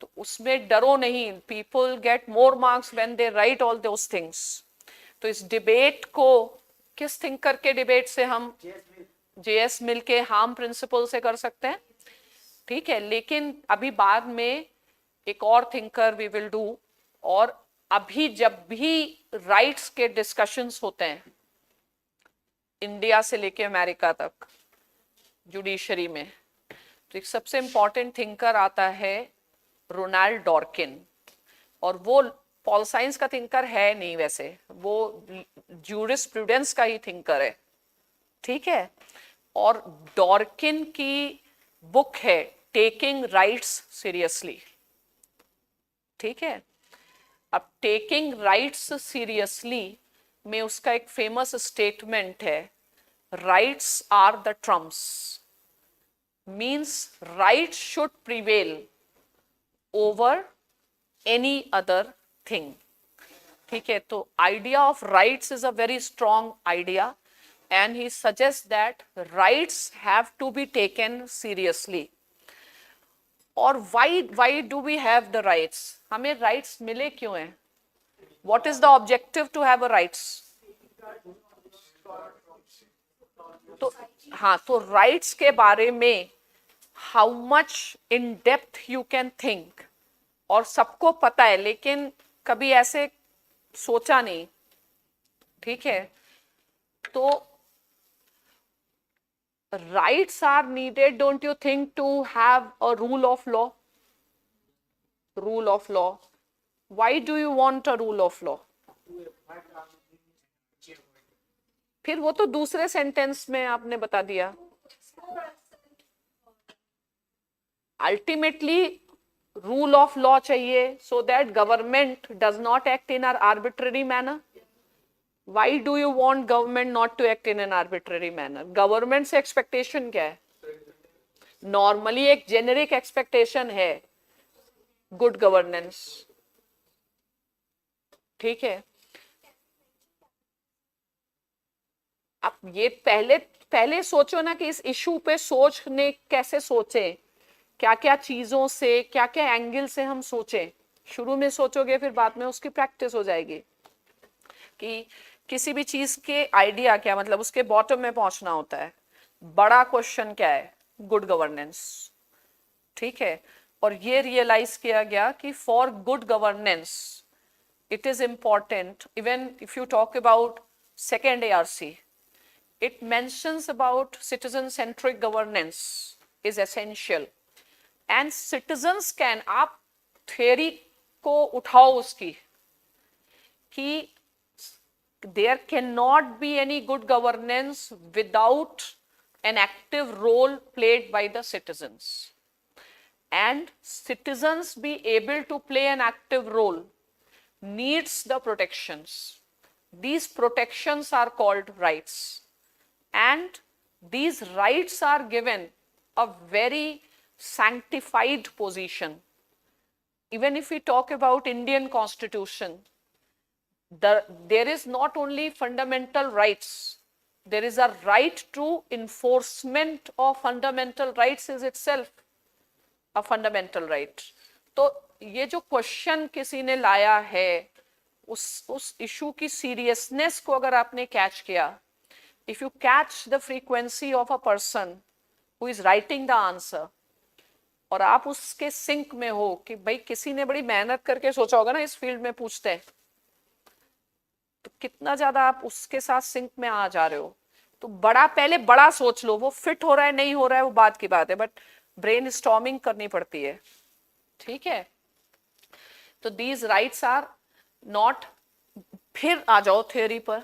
तो उसमें डरो नहीं, people get more marks when they right all those things. तो इस डिबेट को किस थिंकर के डिबेट से हम जेएस मिल के हार्म प्रिंसिपल से कर सकते हैं, ठीक है? लेकिन अभी बाद में एक और थिंकर वी विल डू, और अभी जब भी राइट्स के डिस्कशंस होते हैं इंडिया से लेके अमेरिका तक जुडिशरी में, तो एक सबसे इंपॉर्टेंट थिंकर आता है रोनाल्ड डॉर्किन, और वो पॉल साइंस का थिंकर है नहीं वैसे, वो ज्यूरिस्प्रूडेंस का ही थिंकर है, ठीक है? और डॉर्किन की बुक है टेकिंग राइट्स सीरियसली, ठीक है? अब टेकिंग राइट्स सीरियसली में उसका एक फेमस स्टेटमेंट है, rights are the trumps, means rights should prevail over any other thing, ठीक है? तो idea of rights is a very strong idea, and he suggests that rights have to be taken seriously. और why do we have the rights? हमें rights मिले क्यों हैं? What is the objective to have a rights? तो हाँ, तो rights के बारे में how much in depth you can think, और सबको पता है लेकिन कभी ऐसे सोचा नहीं, ठीक है? तो rights are needed, don't you think, to have a rule of law? Rule of law. Why do you want a rule of law? फिर वो तो दूसरे सेंटेंस में आपने बता दिया। Ultimately, rule of law चाहिए so that government does not act in an arbitrary manner. Why do you want government not to act in an arbitrary manner? Government से expectation क्या है? Normally एक generic expectation है good governance, ठीक है? अब ये पहले सोचो ना कि इस इशू पे सोचने कैसे सोचे, क्या क्या चीजों से, क्या क्या एंगल से हम सोचें। शुरू में सोचोगे फिर बाद में उसकी प्रैक्टिस हो जाएगी कि किसी भी चीज के आइडिया क्या, मतलब उसके बॉटम में पहुंचना होता है। बड़ा क्वेश्चन क्या है? गुड गवर्नेंस, ठीक है? और ये रियलाइज किया गया कि for good governance it is important, even if you talk about second ARC, it mentions about citizen centric governance is essential, and citizens can, आप theory को उठाओ उसकी कि there cannot be any good governance without an active role played by the citizens, and citizens be able to play an active role needs the protections. These protections are called rights, and these rights are given a very sanctified position. Even if we talk about Indian Constitution, there is not only fundamental rights, there is a right to enforcement of fundamental rights is itself a fundamental right. तो ये जो क्वेश्चन किसी ने लाया है, उस इशू की सीरियसनेस को अगर आपने कैच किया, if you catch the frequency of a person who is writing the answer, और आप उसके सिंक में हो कि भाई किसी ने बड़ी मेहनत करके सोचा होगा ना इस फील्ड में पूछते हैं, तो कितना ज्यादा आप उसके साथ सिंक में आ जा रहे हो। तो पहले बड़ा सोच लो, वो फिट हो रहा है नहीं हो रहा है वो बात की बात है, बट ब्रेन स्टॉर्मिंग करनी पड़ती है, ठीक है? तो दीज राइट्स आर नॉट, फिर आ जाओ थ्योरी पर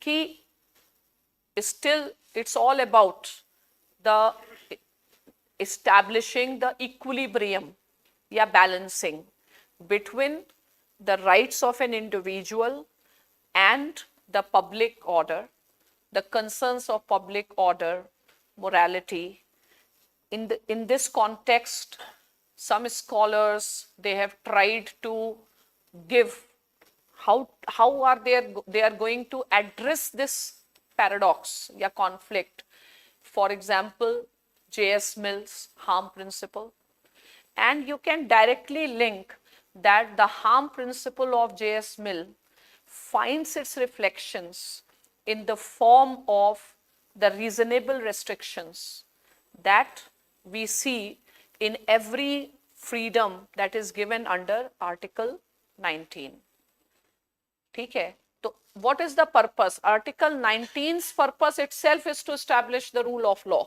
कि still it's all about the establishing the equilibrium या balancing between the rights of an individual and the public order, the concerns of public order, morality. In this context, some scholars, they have tried to give how are they are going to address this paradox या conflict. For example, J.S. Mill's harm principle, and you can directly link that the harm principle of J.S. Mill finds its reflections in the form of the reasonable restrictions that we see in every freedom that is given under Article 19. ठीक है, तो what is the purpose? Article 19's purpose itself is to establish the rule of law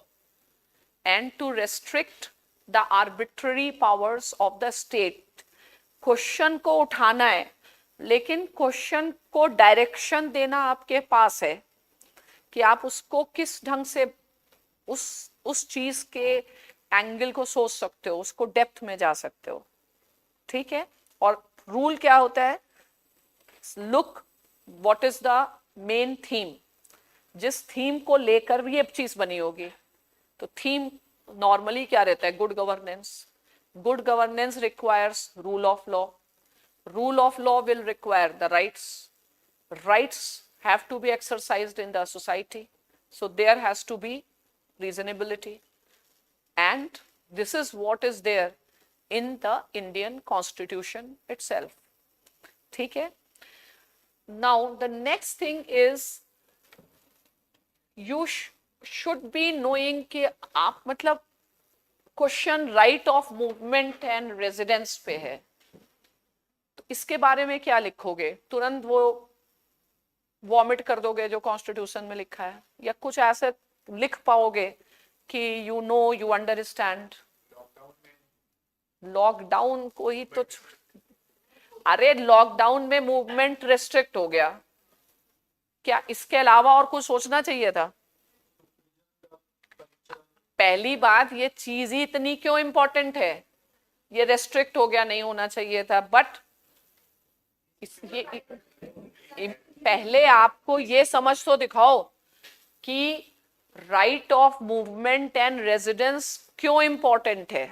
and to restrict the arbitrary powers of the state. Question को उठाना है, लेकिन क्वेश्चन को डायरेक्शन देना आपके पास है कि आप उसको किस ढंग से उस चीज के एंगल को सोच सकते हो, उसको डेप्थ में जा सकते हो. ठीक है, और रूल क्या होता है? Look what is the main theme, जिस थीम को लेकर भी ये चीज बनी होगी. तो थीम नॉर्मली क्या रहता है? Good governance. Good governance requires rule of law. Rule of law will require the rights. Rights have to be exercised in the society, so there has to be reasonability, and this is what is there in the Indian constitution itself. ठीक है, now the next thing is you should be knowing कि आप मतलब question right of movement and residence पे है, तो इसके बारे में क्या लिखोगे? तुरंत वो वॉमिट कर दोगे जो कॉन्स्टिट्यूशन में लिखा है, या कुछ ऐसे लिख पाओगे कि you know, you understand? Lockdown को ही तो, अरे लॉकडाउन में मूवमेंट रेस्ट्रिक्ट हो गया, क्या इसके अलावा और कुछ सोचना चाहिए था? पहली बात, ये चीज ही इतनी क्यों इंपॉर्टेंट है? ये रेस्ट्रिक्ट हो गया, नहीं होना चाहिए था, बट पहले आपको ये समझ तो दिखाओ कि right of movement and residence क्यों इंपॉर्टेंट है.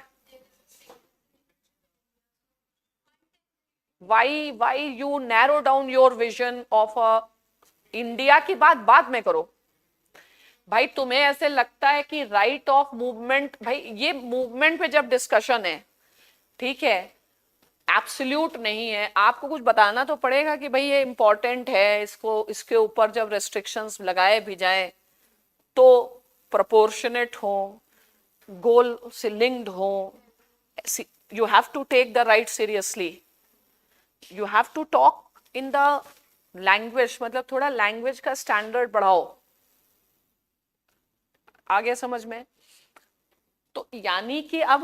why you narrow down your vision of a India की बात बाद में करो. भाई तुम्हें ऐसे लगता है कि राइट ऑफ मूवमेंट, भाई ये मूवमेंट पे जब डिस्कशन है, ठीक है, एब्सोल्यूट नहीं है, आपको कुछ बताना तो पड़ेगा कि भाई ये इंपॉर्टेंट है, इसको इसके ऊपर जब रेस्ट्रिक्शंस लगाए भी जाए तो प्रोपोर्शनेट हो, गोल से लिंक्ड हो. You have to take the right seriously. You have to talk in the language, मतलब थोड़ा लैंग्वेज का स्टैंडर्ड बढ़ाओ. आगे समझ में? तो यानी कि अब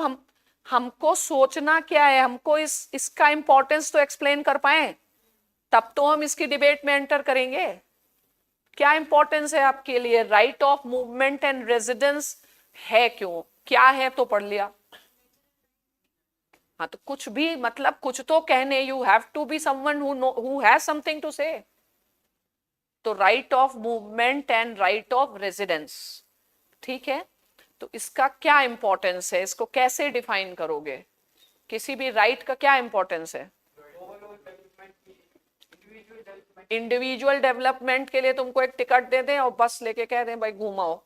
हमको सोचना क्या है, हमको इसका इंपॉर्टेंस तो एक्सप्लेन कर पाए, तब तो हम इसकी डिबेट में एंटर करेंगे. क्या इंपॉर्टेंस है आपके लिए? Right of movement and residence है क्यों, क्या है तो पढ़ लिया. हाँ, तो कुछ भी मतलब कुछ तो कहने, you have to be someone who has something to say. तो right of movement and right of residence, ठीक है, तो इसका क्या इंपॉर्टेंस है, इसको कैसे डिफाइन करोगे? किसी भी राइट का क्या इंपॉर्टेंस है? इंडिविजुअल डेवलपमेंट के लिए तुमको एक टिकट दे दें और बस लेके कह दें भाई घुमाओ,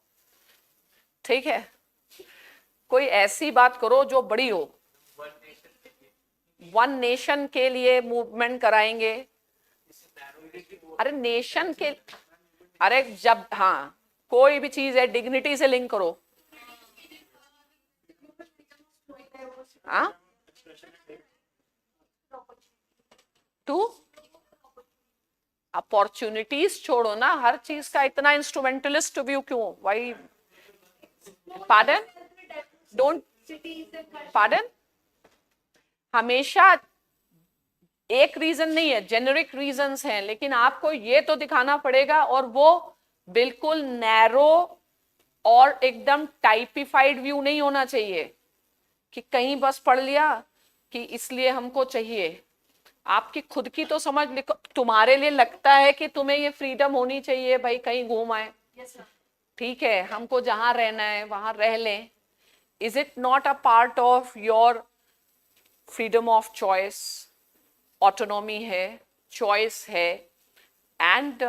ठीक है, कोई ऐसी बात करो जो बड़ी हो. वन नेशन के लिए मूवमेंट कराएंगे. अरे नेशन के, अरे जब, हाँ, कोई भी चीज है डिग्निटी से लिंक करो. हाँ, टू अपॉर्चुनिटीज छोड़ो ना, हर चीज का इतना इंस्ट्रूमेंटलिस्ट व्यू क्यों? वाई? पार्डन? Don't pardon. हमेशा एक रीजन नहीं है, जेनेरिक रीजंस हैं, लेकिन आपको ये तो दिखाना पड़ेगा, और वो बिल्कुल नैरो और एकदम टाइपिफाइड व्यू नहीं होना चाहिए कि कहीं बस पढ़ लिया कि इसलिए हमको चाहिए। आपकी खुद की तो समझ लिखो, तुम्हारे लिए लगता है कि तुम्हें ये फ्रीडम होनी चाहिए, भाई कहीं घूम आए, ठीक है, हमको जहां रहना है वहां रह लें। Is it not a part of your freedom of choice? Autonomy है, चॉइस है, and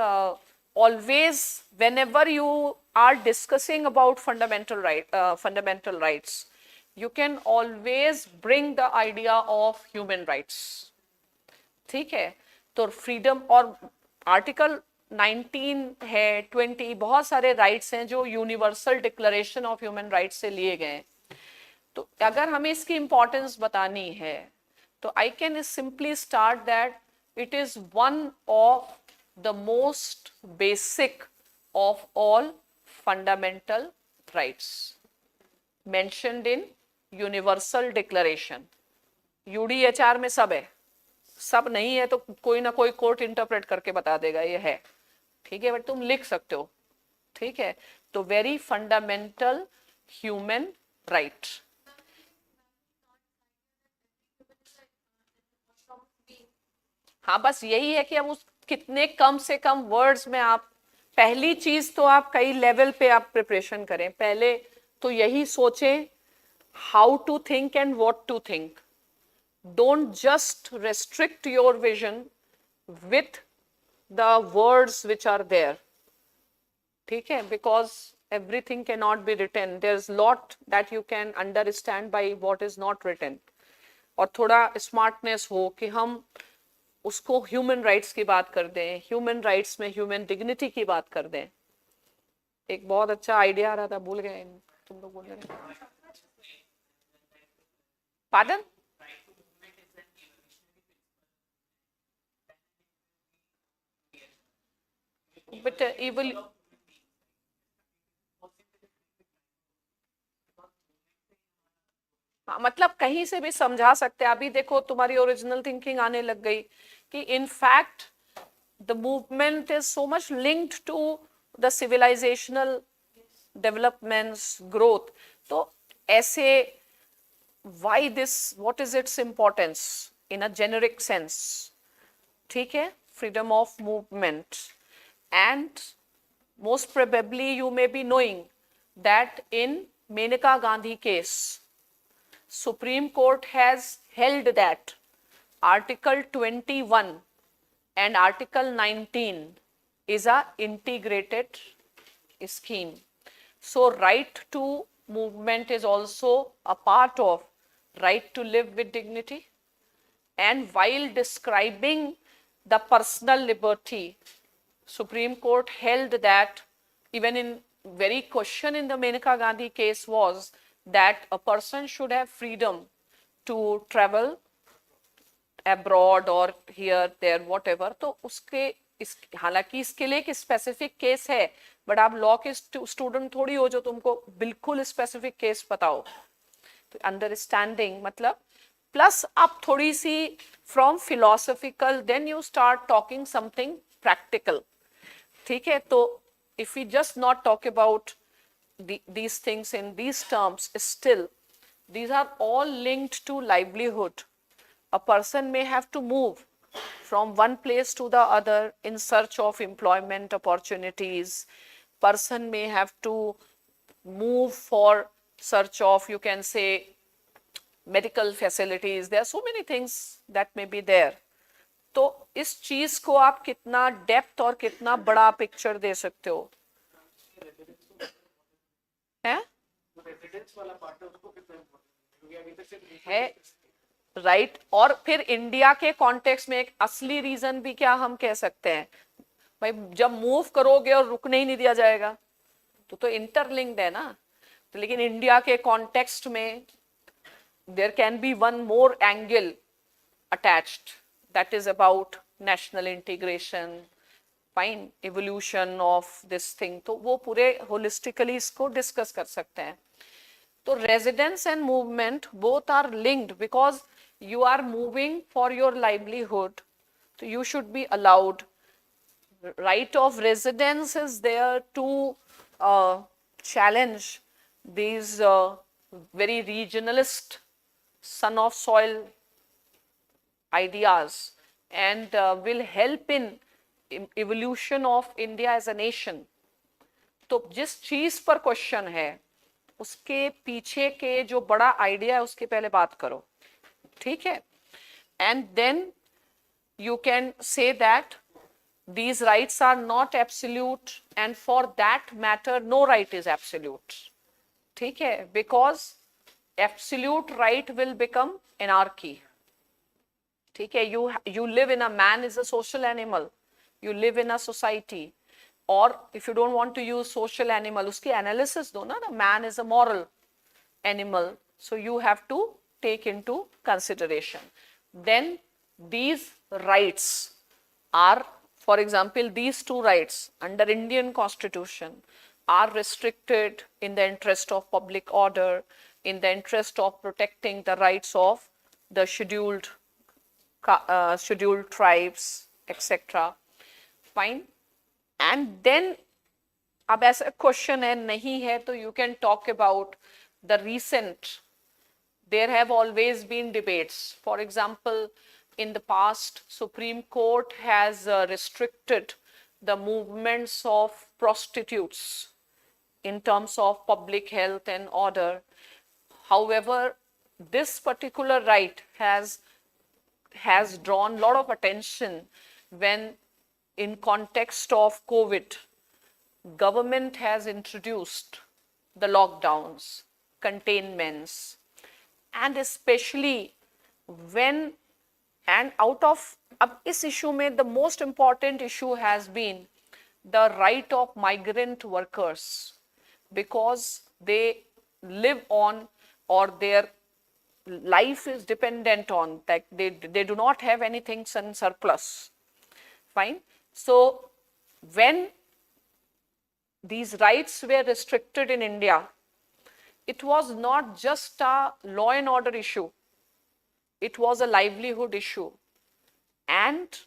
always whenever you are discussing about fundamental rights, you can always bring the idea of human rights, ठीक है। तो फ्रीडम और आर्टिकल 19 है, 20, बहुत सारे राइट्स हैं जो universal declaration of human rights से लिए गए हैं। तो अगर हमें इसकी इंपॉर्टेंस बतानी है तो I can simply start that it is one of the most basic of all fundamental rights mentioned in universal declaration। UDHR में सब है, सब नहीं है तो कोई ना कोई कोर्ट इंटरप्रेट करके बता देगा ये है, ठीक है, बट तुम लिख सकते हो, ठीक है। तो वेरी फंडामेंटल ह्यूमन राइट। हाँ, बस यही है कि अब उस कितने कम से कम वर्ड्स में आप, पहली चीज तो आप कई लेवल पे आप प्रिपरेशन करें, पहले तो यही सोचें how to think and what to think. Don't just restrict your vision with the words which are there, ठीक है, because everything cannot be written, there's lot that you can understand by what is not written। और थोड़ा स्मार्टनेस हो कि हम उसको ह्यूमन राइट्स की बात कर दें, ह्यूमन राइट्स में ह्यूमन डिग्निटी की बात कर दें। एक बहुत अच्छा आइडिया आ रहा था, भूल गए तुम लोग, बोल रहे पार्डन? बट इवल हाँ, मतलब कहीं से भी समझा सकते हैं। अभी देखो तुम्हारी ओरिजिनल थिंकिंग आने लग गई कि in fact the movement is so much linked to the civilisational developments, growth. तो ऐसे why this, what is its importance in a generic sense, ठीक है, freedom of movement. And most probably you may be knowing that in Menaka Gandhi case, Supreme Court has held that Article 21 and Article 19 is a integrated scheme. So right to movement is also a part of right to live with dignity. And while describing the personal liberty, Supreme Court held that even in very question in the Menaka Gandhi case was that a person should have freedom to travel abroad or here there whatever। तो उसके हालांकि इसके लिए एक स्पेसिफिक केस है, बट आप लॉ के स्टूडेंट थोड़ी हो जो तुमको बिल्कुल स्पेसिफिक केस बताओ। तो अंडरस्टैंडिंग मतलब प्लस आप थोड़ी सी from philosophical, then you start talking something practical, ठीक है। तो if we just not talk about these things in these terms, still these are all linked to livelihood। A person may have to move from one place to the other in search of employment opportunities, person may have to move for search of, you can say, medical facilities, there are so many things that may be there। तो इस चीज को आप कितना डेप्थ और कितना बड़ा पिक्चर दे सकते हो, है राइट। और फिर इंडिया के कॉन्टेक्स्ट में एक असली रीजन भी क्या हम कह सकते हैं, भाई जब मूव करोगे और रुकने ही नहीं दिया जाएगा तो इंटरलिंक्ड है ना। तो लेकिन इंडिया के कॉन्टेक्स्ट में there can be one more angle attached, that is about national integration, fine, evolution of this thing। तो वो पूरे holistically इसको discuss कर सकते हैं। तो residence and movement both are linked because you are moving for your livelihood, so you should be allowed. Right of residence is there to challenge these very regionalist son of soil ideas, and will help in evolution of India as a nation. तो जिस चीज पर क्वेश्चन है उसके पीछे के जो बड़ा आइडिया है उसके पहले बात करो, ठीक है? And then you can say that these rights are not absolute, and for that matter no right is absolute, ठीक है? Because absolute right will become anarchy, ठीक है? You live in a, man is a social animal, you live in a society, or if you don't want to use social animal, उसकी analysis दो ना, the man is a moral animal, so you have to take into consideration. Then these rights are, for example, these two rights under Indian Constitution are restricted in the interest of public order, in the interest of protecting the rights of the scheduled tribes, etc. Fine. And then अब ऐसा क्वेश्चन है नहीं है तो you can talk about the recent. There have always been debates. For example, in the past, Supreme Court has restricted the movements of prostitutes in terms of public health and order. However, this particular right has drawn a lot of attention when, in context of COVID, government has introduced the lockdowns, containments, and especially when, and out of, अब इस issue में the most important issue has been the right of migrant workers, because they live on, or their life is dependent on, that they do not have anything in surplus. Fine. So when these rights were restricted in India, it was not just a law and order issue, it was a livelihood issue, and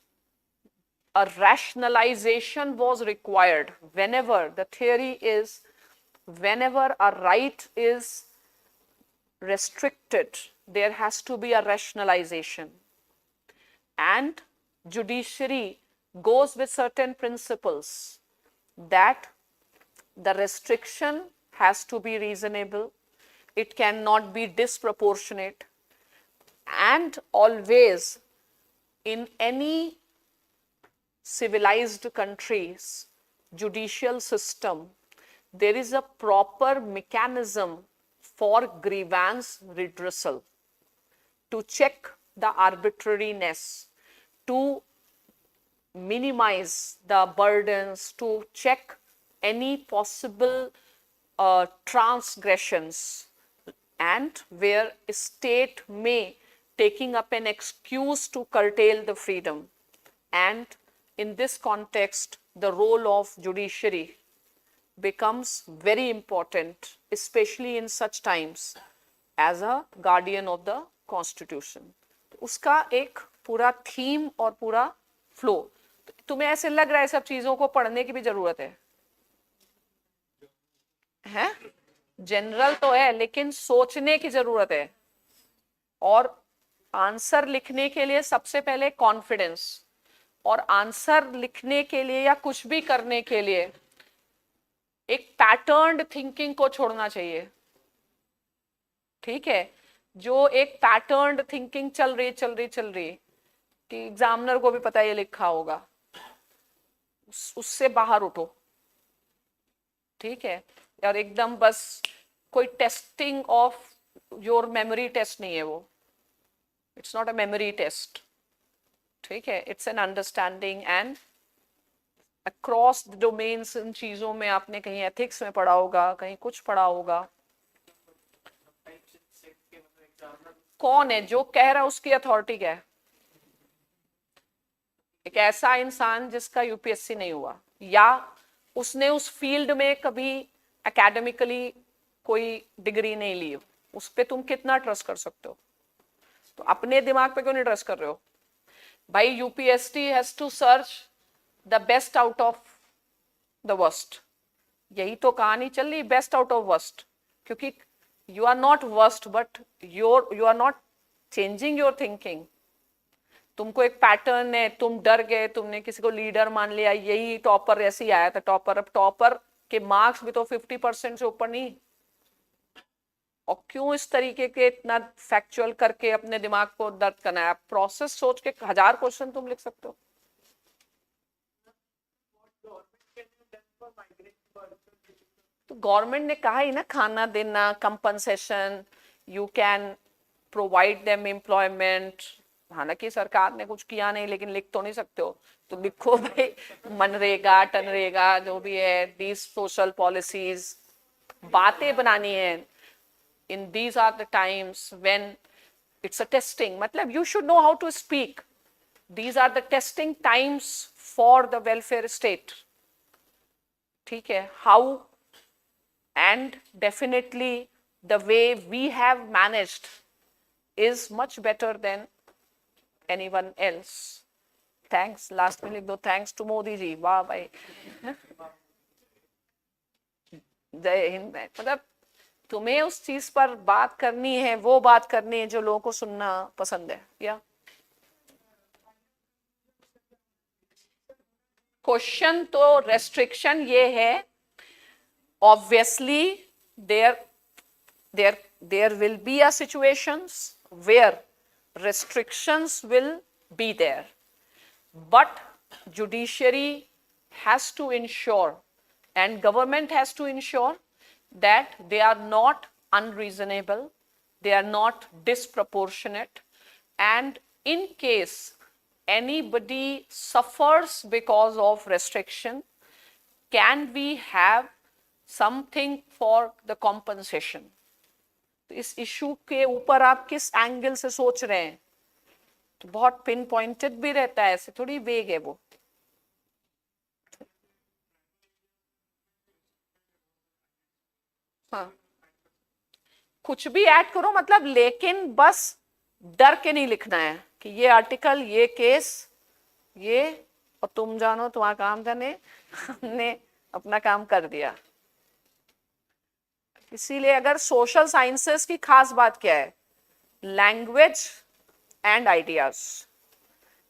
a rationalization was required. Whenever the theory is, whenever a right is restricted, there has to be a rationalization, and judiciary goes with certain principles that the restriction has to be reasonable, it cannot be disproportionate, and always in any civilized countries judicial system there is a proper mechanism for grievance redressal to check the arbitrariness, to minimize the burdens, to check any possible transgressions, and where a state may taking up an excuse to curtail the freedom. And in this context, the role of judiciary becomes very important, especially in such times as a guardian of the constitution. उसका एक पूरा थीम और पूरा फ्लो, तुम्हें ऐसे लग रहा है सब चीजों को पढ़ने की भी जरूरत है? जनरल तो है लेकिन सोचने की जरूरत है, और आंसर लिखने के लिए सबसे पहले कॉन्फिडेंस, और आंसर लिखने के लिए या कुछ भी करने के लिए एक पैटर्न्ड थिंकिंग को छोड़ना चाहिए, ठीक है? जो एक पैटर्न्ड थिंकिंग चल रही कि एग्जामिनर को भी पता ये लिखा होगा, उससे बाहर उठो, ठीक है? और एकदम बस कोई testing of your memory test नहीं है वो, it's not a memory test, ठीक है? It's an understanding and across the domains. इन चीजों में आपने कहीं एथिक्स में पढ़ा होगा, कहीं कुछ पढ़ा होगा। कौन है जो कह रहा है, उसकी अथॉरिटी क्या है? एक ऐसा इंसान जिसका यूपीएससी नहीं हुआ, या उसने उस फील्ड में कभी एकेडमिकली कोई डिग्री नहीं ली, उस पर तुम कितना ट्रस्ट कर सकते हो? तो अपने दिमाग पे क्यों नहीं ट्रस्ट कर रहे हो भाई? UPSC has to search the best out of the worst, यही तो कहानी चल रही, बेस्ट आउट ऑफ वर्स्ट, क्योंकि you are not worst but you are not changing your thinking. तुमको एक पैटर्न है, तुम डर गए, तुमने किसी को लीडर मान लिया, यही टॉपर ऐसे ही आया था टॉपर। अब टॉपर के मार्क्स भी तो 50% से ऊपर नहीं, और क्यों इस तरीके के इतना फैक्चुअल करके अपने दिमाग को दर्द करना है? प्रोसेस सोच के 1000 क्वेश्चन तुम लिख सकते हो। तो गवर्नमेंट ने कहा ही ना, खाना देना, compensation, you can provide them employment. हालांकि सरकार ने कुछ किया नहीं, लेकिन लिख तो नहीं सकते हो, तो लिखो भाई मनरेगा टनरेगा जो भी है, दीज सोशल पॉलिसीज, बातें बनानी है। in these are the times when it's a testing, matlab you should know how to speak. These are the testing times for the welfare state, ठीक है? How, and definitely the way we have managed is much better than anyone else. Thanks, last में लिख दो, thanks to मोदी जी, वाह भाई, जय हिंद। मतलब तुम्हें उस चीज पर बात करनी है, वो बात करनी है जो लोगों को सुनना पसंद है। या क्वेश्चन तो रेस्ट्रिक्शन ये है, obviously there will be a situations where restrictions will be there, but judiciary has to ensure and government has to ensure that they are not unreasonable, they are not disproportionate, and in case anybody suffers because of restriction, can we have something for the compensation? तो इस इशू के ऊपर आप किस एंगल से सोच रहे हैं, तो बहुत पिन पॉइंटेड भी रहता है, ऐसे थोड़ी वेग है वो। हाँ, कुछ भी ऐड करो मतलब, लेकिन बस डर के नहीं लिखना है कि ये आर्टिकल, ये केस, ये, और तुम जानो तुम्हारा काम जाने, हमने अपना काम कर दिया। इसीलिए अगर सोशल साइंसेस की खास बात क्या है, language and ideas,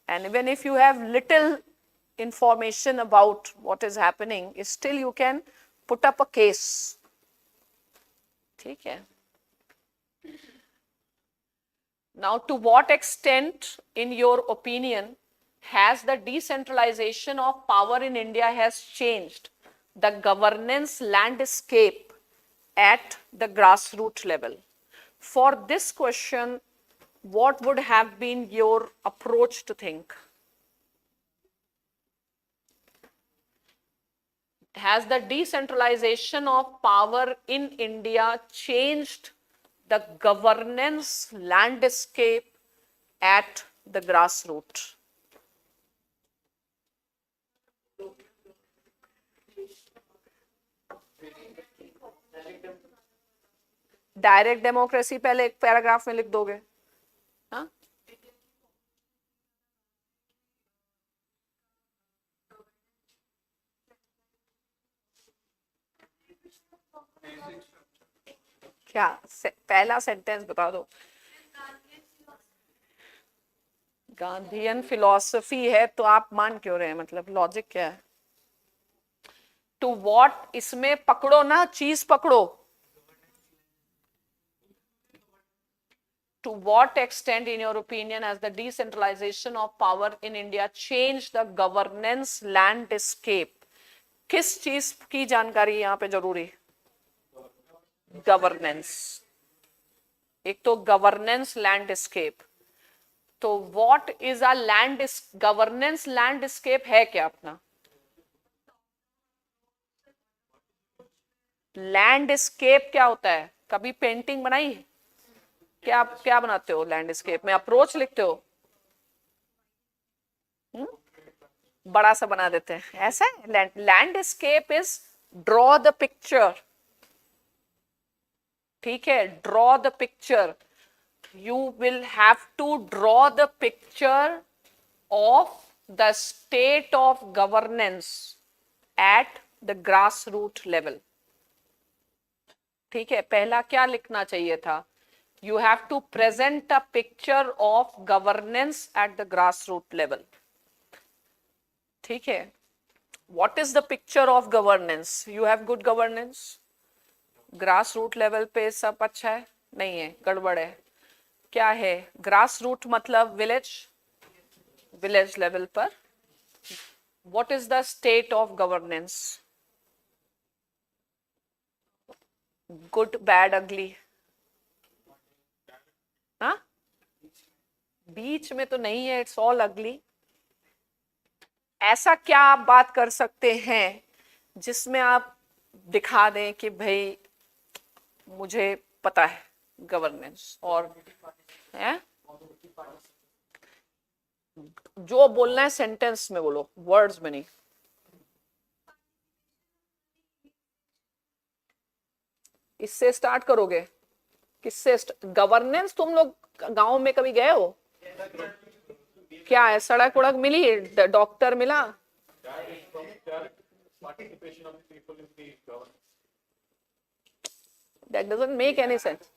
and even if you have little information about what is happening, still you can put up a case, ठीक है? Now, to what extent, in your opinion, has the decentralization of power in India has changed the governance landscape at the grassroots level? For this question, what would have been your approach to think? Has the decentralization of power in India changed the governance landscape at the grassroots? Direct democracy पहले एक पैराग्राफ में लिख दोगे? हाँ, क्या पहला सेंटेंस बता दो। गांधीयन फिलॉसफी है तो आप मान क्यों रहे हैं, मतलब लॉजिक क्या है? टू व्हाट, इसमें पकड़ो ना, चीज पकड़ो। To what extent, in your opinion, has the decentralization of power in India changed the governance landscape? किस चीज की जानकारी यहाँ पे जरूरी? गवर्नेंस। एक तो गवर्नेंस लैंडस्केप, तो what is a land governance landscape है क्या अपना? लैंडस्केप क्या होता है? कभी पेंटिंग बनाई? क्या क्या बनाते हो लैंडस्केप में? अप्रोच लिखते हो, बड़ा सा बना देते हैं, ऐसा है? Landscape is draw the picture, ठीक है? Draw the picture. you will have to draw the picture of the state of governance at the grassroots level. ठीक है, पहला क्या लिखना चाहिए था? You have to present a picture of governance at the grassroots level. ठीक है, what is the picture of governance? You have good governance? grassroots level पे सब अच्छा है? नहीं है, गड़बड़ है. क्या है ग्रास रूट? मतलब विलेज, विलेज लेवल पर. What is the state of governance? Good, bad, अगली? हाँ, बीच में तो नहीं है, इट्स ऑल अगली. ऐसा क्या आप बात कर सकते हैं जिसमें आप दिखा दें कि भाई मुझे पता है गवर्नेंस? और है जो बोलना है सेंटेंस में बोलो, वर्ड्स में नहीं. इससे स्टार्ट करोगे? किससे? गवर्नेंस तुम लोग गांव में कभी गए हो? क्या है, सड़क उड़क मिली, डॉक्टर मिला? That doesn't make any sense.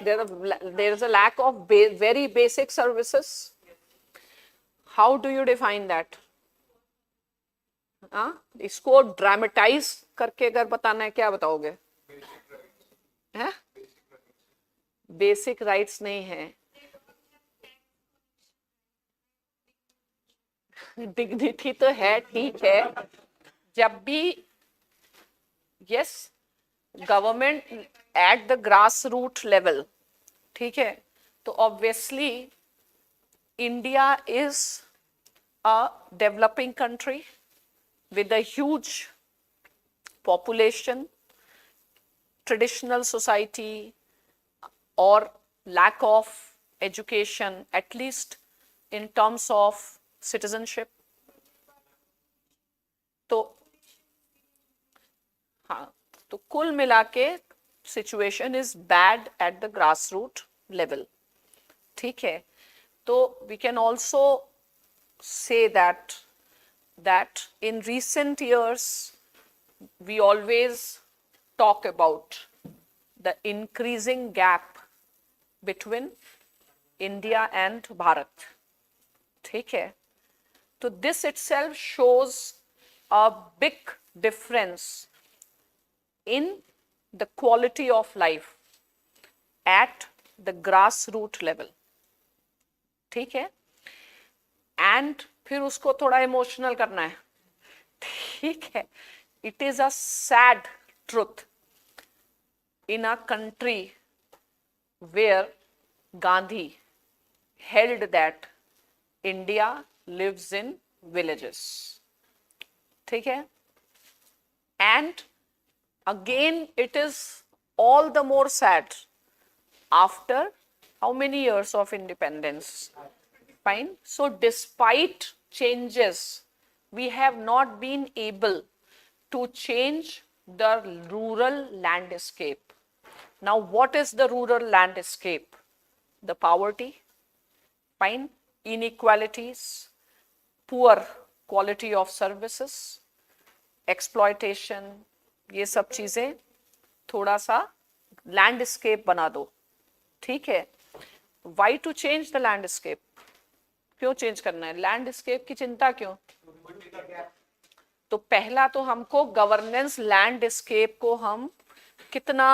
There is a lack of very basic services. How do you define that? हाँ, इसको ड्रामेटाइज करके अगर बताना है, क्या बताओगे? हैं? बेसिक राइट्स नहीं है. डिग्निटी तो है, ठीक है. जब भी yes, government at the grass root level, ठीक है, तो obviously India is a developing country with a huge population, traditional society, or lack of education, at least in terms of citizenship. तो हाँ, तो कुल मिला के situation is bad at the grassroots level. ठीक है, तो we can also say that in recent years we always talk about the increasing gap between India and Bharat. ठीक है, तो this itself shows a big difference in the quality of life at the grassroots level. ठीक है, and फिर उसको थोड़ा इमोशनल करना है. ठीक है, it is a sad truth in a country where Gandhi held that India lives in villages. ठीक है, and again it is all the more sad after how many years of independence. Fine. So despite changes, we have not been able to change the rural landscape. Now, what is the rural landscape? The poverty, fine, inequalities, poor quality of services, exploitation, ये सब चीजें थोड़ा सा लैंडस्केप बना दो. ठीक है, why to change the landscape? क्यों चेंज करना है? लैंडस्केप की चिंता क्यों? तो पहला तो हमको गवर्नेंस लैंडस्केप को हम कितना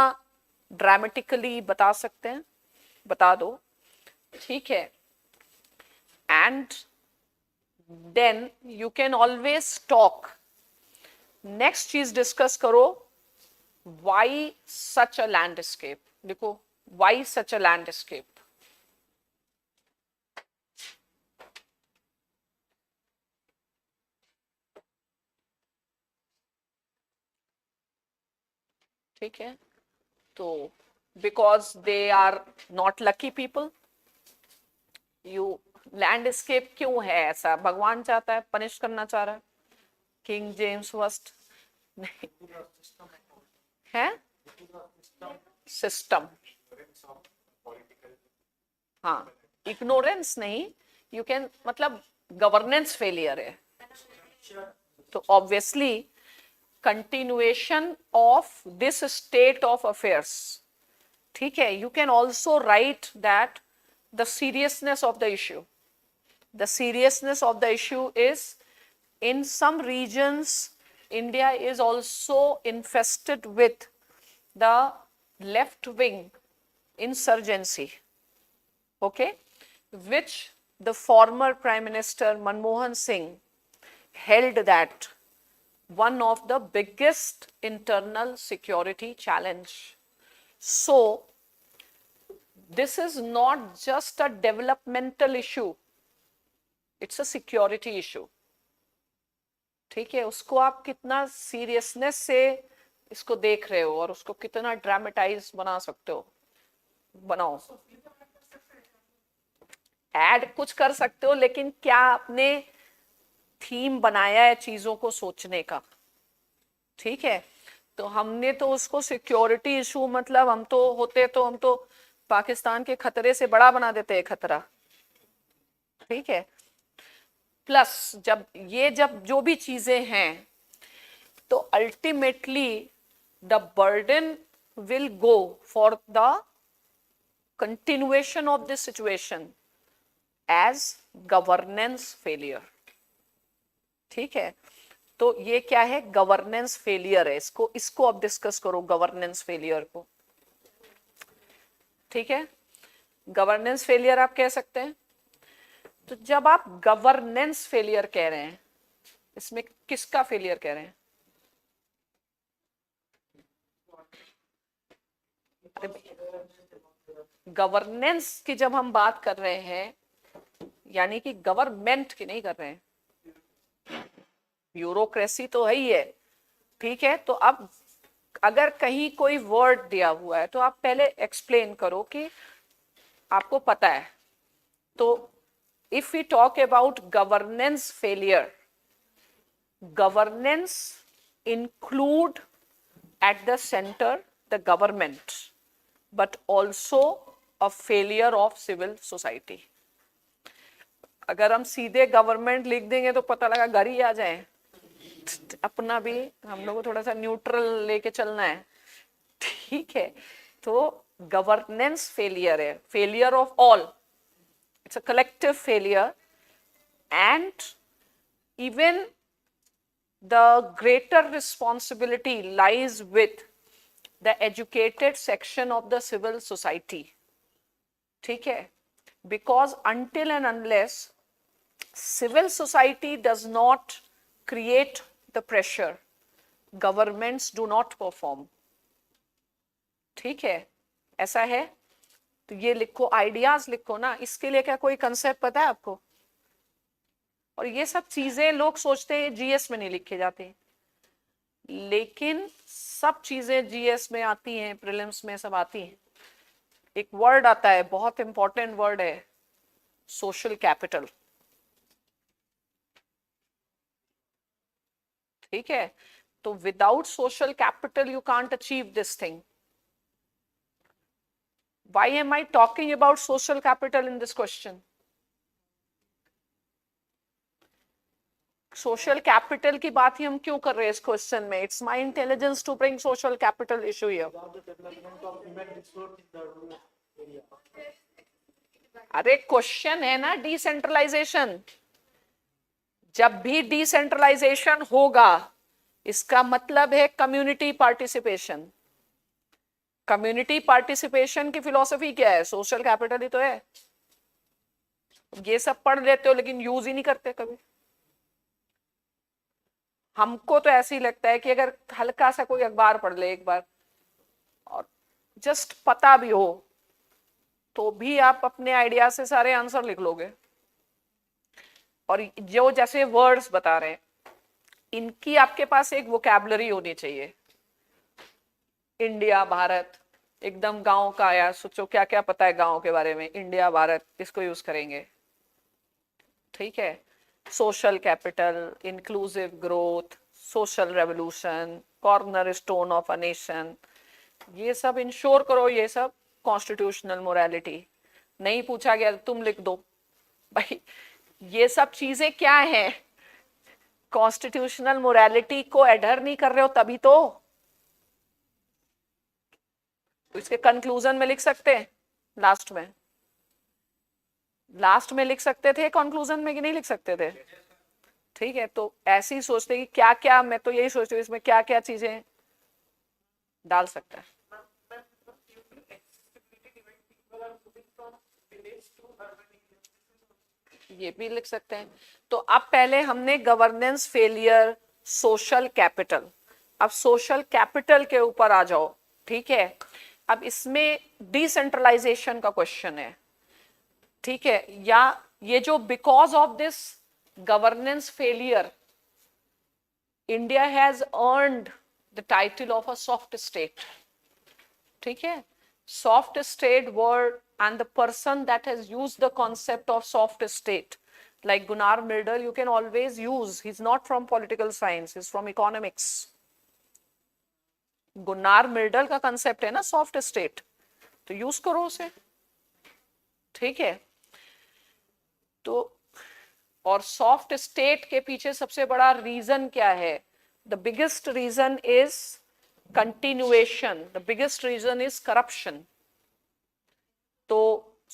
ड्रामेटिकली बता सकते हैं, बता दो. ठीक है, and then you can always talk. Next चीज डिस्कस करो, व्हाई सच अ लैंडस्केप. देखो, व्हाई सच अ लैंडस्केप. ठीक है, तो because they are not lucky people. You landscape क्यों है ऐसा? भगवान चाहता है, पनिश करना चाह रहा है? किंग जेम्स फर्स्ट है? सिस्टम. हाँ, इग्नोरेंस नहीं, यू कैन, मतलब गवर्नेंस फेलियर है, तो obviously continuation of this state of affairs, ठीक है. You can also right that the seriousness of the issue, the seriousness of the issue is, in some regions India is also infested with the left wing insurgency, okay, which the former Prime Minister Manmohan Singh held that one of the biggest internal security challenge. So this is not just a developmental issue, it's a security issue, ठीक है. उसको आप कितना सीरियसनेस से इसको देख रहे हो और उसको कितना ड्रामेटाइज बना सकते हो, बनाओ. ऐड कुछ कर सकते हो, लेकिन क्या आपने थीम बनाया है चीजों को सोचने का, ठीक है. तो हमने तो उसको सिक्योरिटी इशू, मतलब हम तो पाकिस्तान के खतरे से बड़ा बना देते हैं खतरा, ठीक है. प्लस जब जो भी चीजें हैं, तो ultimately the burden will go for the continuation of this situation age governance failure, ठीक है. तो ये क्या है, गवर्नेंस फेलियर है. इसको अब डिस्कस करो, गवर्नेंस फेलियर को, ठीक है. गवर्नेंस फेलियर आप कह सकते हैं. तो जब आप गवर्नेंस फेलियर कह रहे हैं, इसमें किसका फेलियर कह रहे हैं? गवर्नेंस की जब हम बात कर रहे हैं, यानी कि गवर्नमेंट की नहीं कर रहे हैं. ब्यूरोक्रेसी तो है ही है, ठीक है. तो अब अगर कहीं कोई वर्ड दिया हुआ है, तो आप पहले एक्सप्लेन करो कि आपको पता है. तो if we talk about governance failure, governance include at the center the government, but also a failure of civil society. अगर हम सीधे गवर्नमेंट लिख देंगे तो पता लगा घर ही आ जाए. अपना भी हम लोग को थोड़ा सा न्यूट्रल लेके चलना है, ठीक है. तो गवर्नेंस फेलियर है, failure of all. It's a collective failure, and even the greater responsibility lies with the educated section of the civil society, ठीक है. Because until and unless civil society does not create the pressure, governments do not perform, ठीक है. ऐसा है. तो ये लिखो, आइडियाज लिखो ना. इसके लिए क्या कोई कंसेप्ट पता है आपको? और ये सब चीजें लोग सोचते हैं जीएस में नहीं लिखे जाते, लेकिन सब चीजें जीएस में आती हैं, प्रीलिम्स में सब आती हैं. एक वर्ड आता है, बहुत इंपॉर्टेंट वर्ड है, सोशल कैपिटल, ठीक है. तो without social capital you can't achieve this thing. Why am I talking about social capital in this question? Social capital की बात ही हम क्यों कर रहे हैं इस क्वेश्चन में? It's my intelligence to bring social capital issue here. अरे क्वेश्चन है ना डिसेंट्रलाइजेशन. जब भी डिसेंट्रलाइजेशन होगा, इसका मतलब है कम्युनिटी पार्टिसिपेशन. कम्युनिटी पार्टिसिपेशन की फिलॉसफी क्या है? सोशल कैपिटल ही तो है. ये सब पढ़ लेते हो लेकिन यूज ही नहीं करते कभी. हमको तो ऐसे ही लगता है कि अगर हल्का सा कोई अखबार पढ़ ले एक बार और जस्ट पता भी हो, तो भी आप अपने आइडिया से सारे आंसर लिख लोगे. और जो जैसे वर्ड्स बता रहे हैं, इनकी आपके पास एक वोकैबुलरी होनी चाहिए. इंडिया, भारत, एकदम गांव का आया, सोचो क्या क्या पता है गांव के बारे में. इंडिया, भारत, इसको यूज करेंगे, ठीक है. Social capital, inclusive growth, social revolution, corner stone of a nation, ये सब इंश्योर करो. ये सब कॉन्स्टिट्यूशनल मोरालिटी. नहीं पूछा गया तुम लिख दो। भाई ये सब चीजें क्या है, कॉन्स्टिट्यूशनल मोरालिटी को एडहर नहीं कर रहे हो तभी तो इसके कंक्लूजन में लिख सकते हैं, लास्ट में लिख सकते थे कंक्लूजन में कि नहीं लिख सकते थे? ठीक है, तो ऐसे ही सोचते कि क्या क्या, मैं तो यही सोचती हूँ इसमें क्या क्या चीजें डाल सकता है। ये भी लिख सकते हैं। तो अब पहले हमने गवर्नेंस फेलियर, सोशल कैपिटल, अब सोशल कैपिटल के ऊपर आ जाओ। ठीक है, अब इसमें डिसेंट्रलाइजेशन का क्वेश्चन है। ठीक है, या ये जो because of this governance failure India has earned the title of a soft state. ठीक है, soft state word and the person that has used the concept of soft state like Gunnar Myrdal you can always use, he's not from political science, he's from economics. Gunnar Myrdal का कंसेप्ट है ना सॉफ्ट स्टेट, तो यूज करो उसे। ठीक है, तो और सॉफ्ट स्टेट के पीछे सबसे बड़ा रीजन क्या है? The biggest reason is continuation, the biggest reason is corruption. So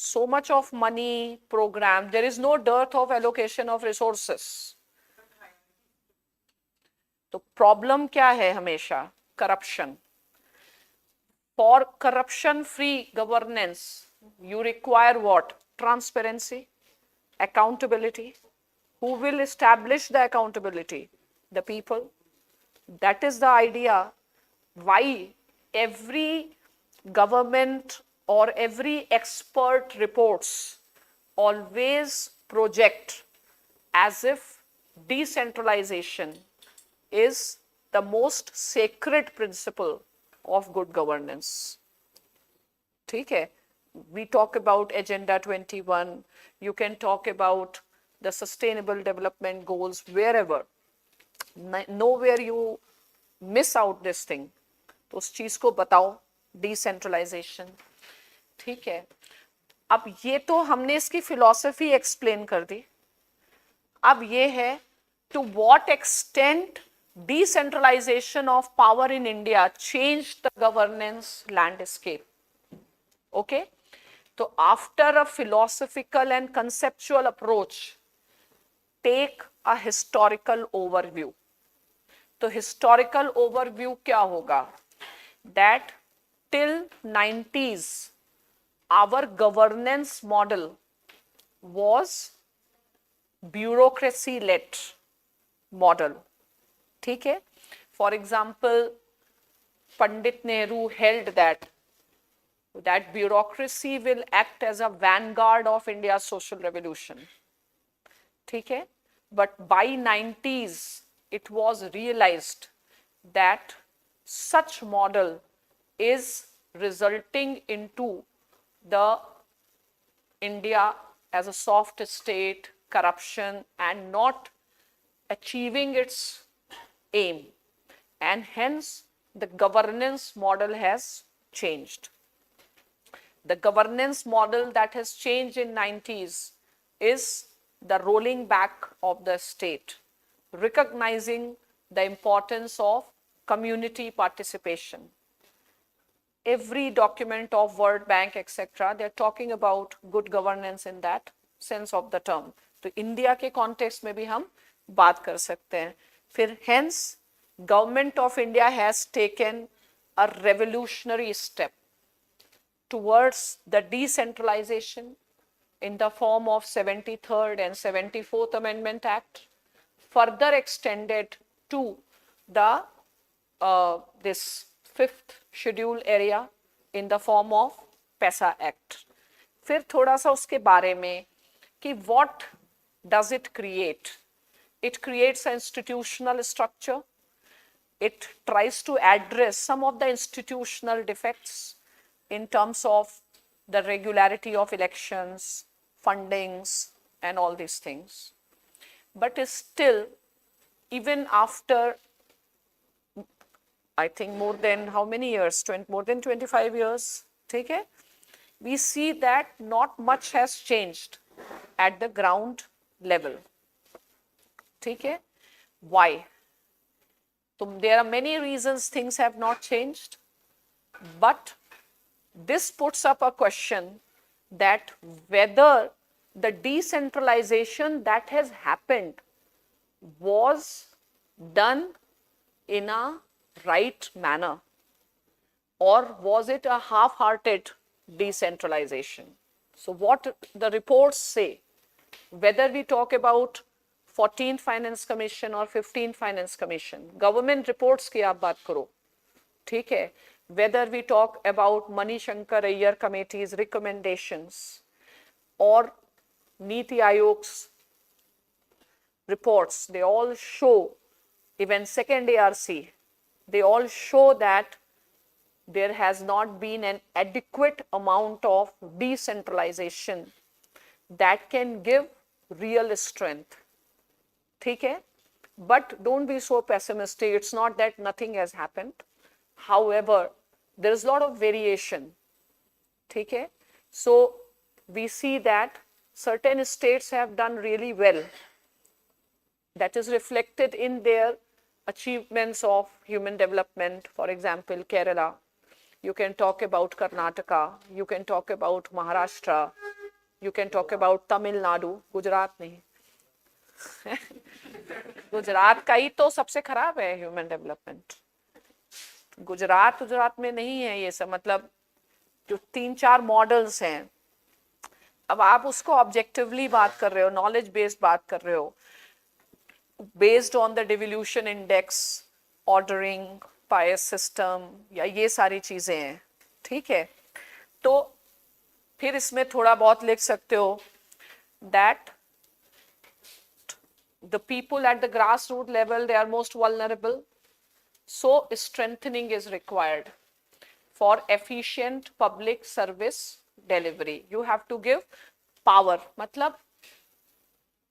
so much of money program, there is no dearth of allocation of resources. तो problem क्या है हमेशा? corruption. For corruption free governance you require what? Transparency, accountability. Who will establish the accountability? The people. That is the idea why every government or every expert reports always project as if decentralization is the most sacred principle of good governance. ठीक है, we talk about Agenda 21, you can talk about the sustainable development goals, wherever, nowhere you miss out this thing. तो उस चीज को बताओ, डिसेंट्रलाइजेशन। ठीक है, अब ये तो हमने इसकी फिलॉसफी एक्सप्लेन कर दी। अब ये है to what extent decentralisation of power in India change the governance landscape. Okay, तो after a philosophical and conceptual approach take a historical overview. तो हिस्टोरिकल ओवरव्यू क्या होगा? that till 90s our governance model was bureaucracy led model. ठीक है, for example Pandit Nehru held that bureaucracy will act as a vanguard of India's social revolution. ठीक है, but by 90s it was realized that such model is resulting into the India as a soft state, corruption, and not achieving its aim, and hence the governance model has changed. The governance model that has changed in 90s is the rolling back of the state, recognizing the importance of community participation. Every document of World Bank etc. they are talking about good governance in that sense of the term. तो इंडिया के कॉन्टेक्स्ट में भी हम बात कर सकते हैं। फिर hence government of India has taken a revolutionary step towards the decentralization in the form of 73rd and 74th Amendment Act, further extended to the this 5th schedule area in the form of PESA Act. फिर थोड़ा सा उसके बारे में कि what does it create? It creates an institutional structure. It tries to address some of the institutional defects in terms of the regularity of elections, fundings, and all these things. But still, even after, I think more than how many years? More than 25 years, ठीक है? we see that not much has changed at the ground level. ठीक है? Why? So there are many reasons things have not changed, but this puts up a question that whether the decentralization that has happened was done in a right manner, or was it a half-hearted decentralization? So what the reports say, whether we talk about 14th Finance Commission or 15th Finance Commission, government reports की आप बात करो, ठीक है? Whether we talk about Mani Shankar Iyer Committee's recommendations or Niti Ayog's reports, they all show, even second ARC, they all show that there has not been an adequate amount of decentralization that can give real strength. ठीक है? But don't be so pessimistic. It's not that nothing has happened. However, there is a lot of variation. ठीक है? So we see that certain states have done really well. That is reflected in their achievements of human development. For example, Kerala. You can talk about Karnataka. You can talk about Maharashtra. You can talk about Tamil Nadu. Gujarat नहीं. गुजरात का ही तो सबसे खराब है ह्यूमन डेवलपमेंट. गुजरात में नहीं है ये सब. मतलब जो 3-4 मॉडल्स हैं, अब आप उसको ऑब्जेक्टिवली बात कर रहे हो, नॉलेज बेस्ड बात कर रहे हो, based on the devolution index, ordering, पायस सिस्टम, या ये सारी चीजें हैं. ठीक है? तो फिर इसमें थोड़ा बहुत लिख सकते हो that the people at the grassroots level, they are most vulnerable. So strengthening is required for efficient public service delivery. You have to give power. मतलब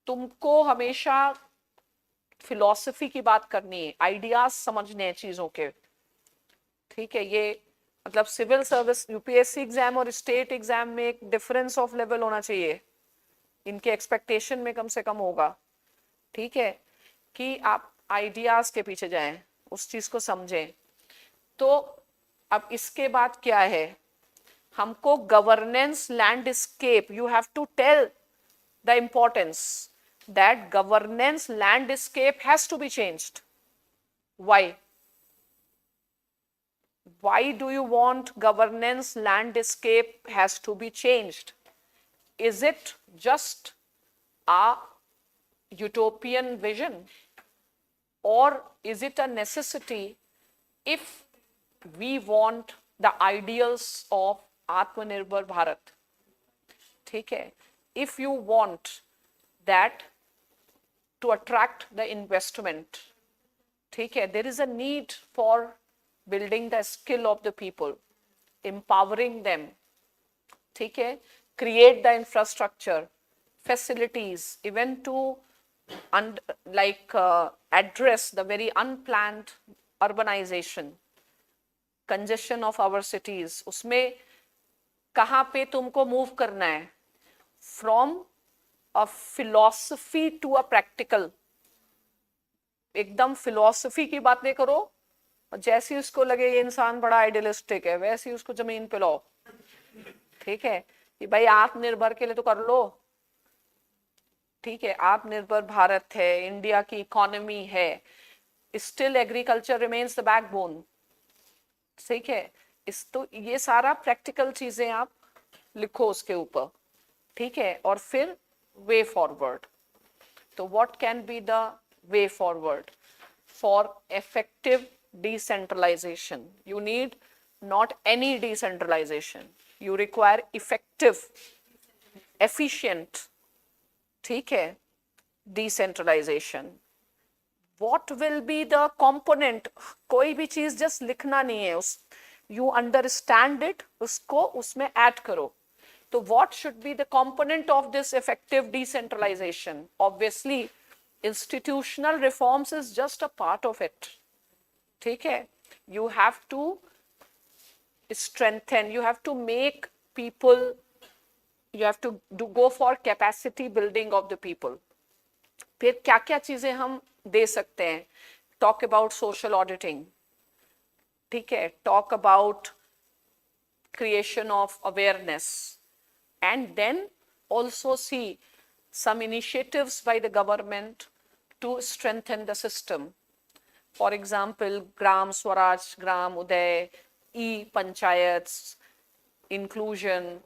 तुमको हमेशा फिलॉसफी की बात करनी है, आइडियाज समझने हैं चीजों के. ठीक है? ये मतलब सिविल सर्विस, यूपीएससी एग्जाम और स्टेट एग्जाम में एक डिफरेंस ऑफ लेवल होना चाहिए. इनके एक्सपेक्टेशन में कम से कम होगा. ठीक है? कि आप आइडियाज के पीछे जाएं, उस चीज को समझें. तो अब इसके बाद क्या है? हमको governance landscape, you have to tell the importance that governance landscape has to be changed. Why? Why do you want governance landscape has to be changed? Is it just a utopian vision, or is it a necessity if we want the ideals of Atmanirbhar Bharat? ठीक है? If you want that to attract the investment, ठीक है, there is a need for building the skill of the people, empowering them, ठीक है, create the infrastructure, facilities, even to address the very unplanned urbanization, congestion of our cities. उसमें कहाँ पे तुमको move करना है? From a philosophy to a practical. एकदम philosophy की बात नहीं करो, जैसी उसको लगे ये इंसान बड़ा आइडियलिस्टिक है, वैसी उसको जमीन पे लो. ठीक है? कि भाई आत्मनिर्भर के लिए तो कर लो. ठीक है? आत्मनिर्भर भारत है, इंडिया की इकोनॉमी है, still agriculture remains the backbone. ठीक है? तो ये सारा प्रैक्टिकल चीजें आप लिखो उसके ऊपर. ठीक है? और फिर वे फॉरवर्ड. तो what can be the way forward for effective decentralization? You need not any decentralization, you require effective, efficient, ठीक है, decentralization. What will be the component? कोई भी चीज just लिखना नहीं है, you understand it, उसको उसमें add करो. तो what should be the component of this effective decentralization? Obviously institutional reforms is just a part of it. ठीक है? You have to strengthen, you have to make people, you have to go for capacity building of the people. फिर क्या क्या चीजें हम दे सकते हैं? Talk about social auditing, ठीक है, talk about creation of awareness, and then also see some initiatives by the government to strengthen the system. For example, Gram Swaraj, Gram Uday, e-panchayats, inclusion,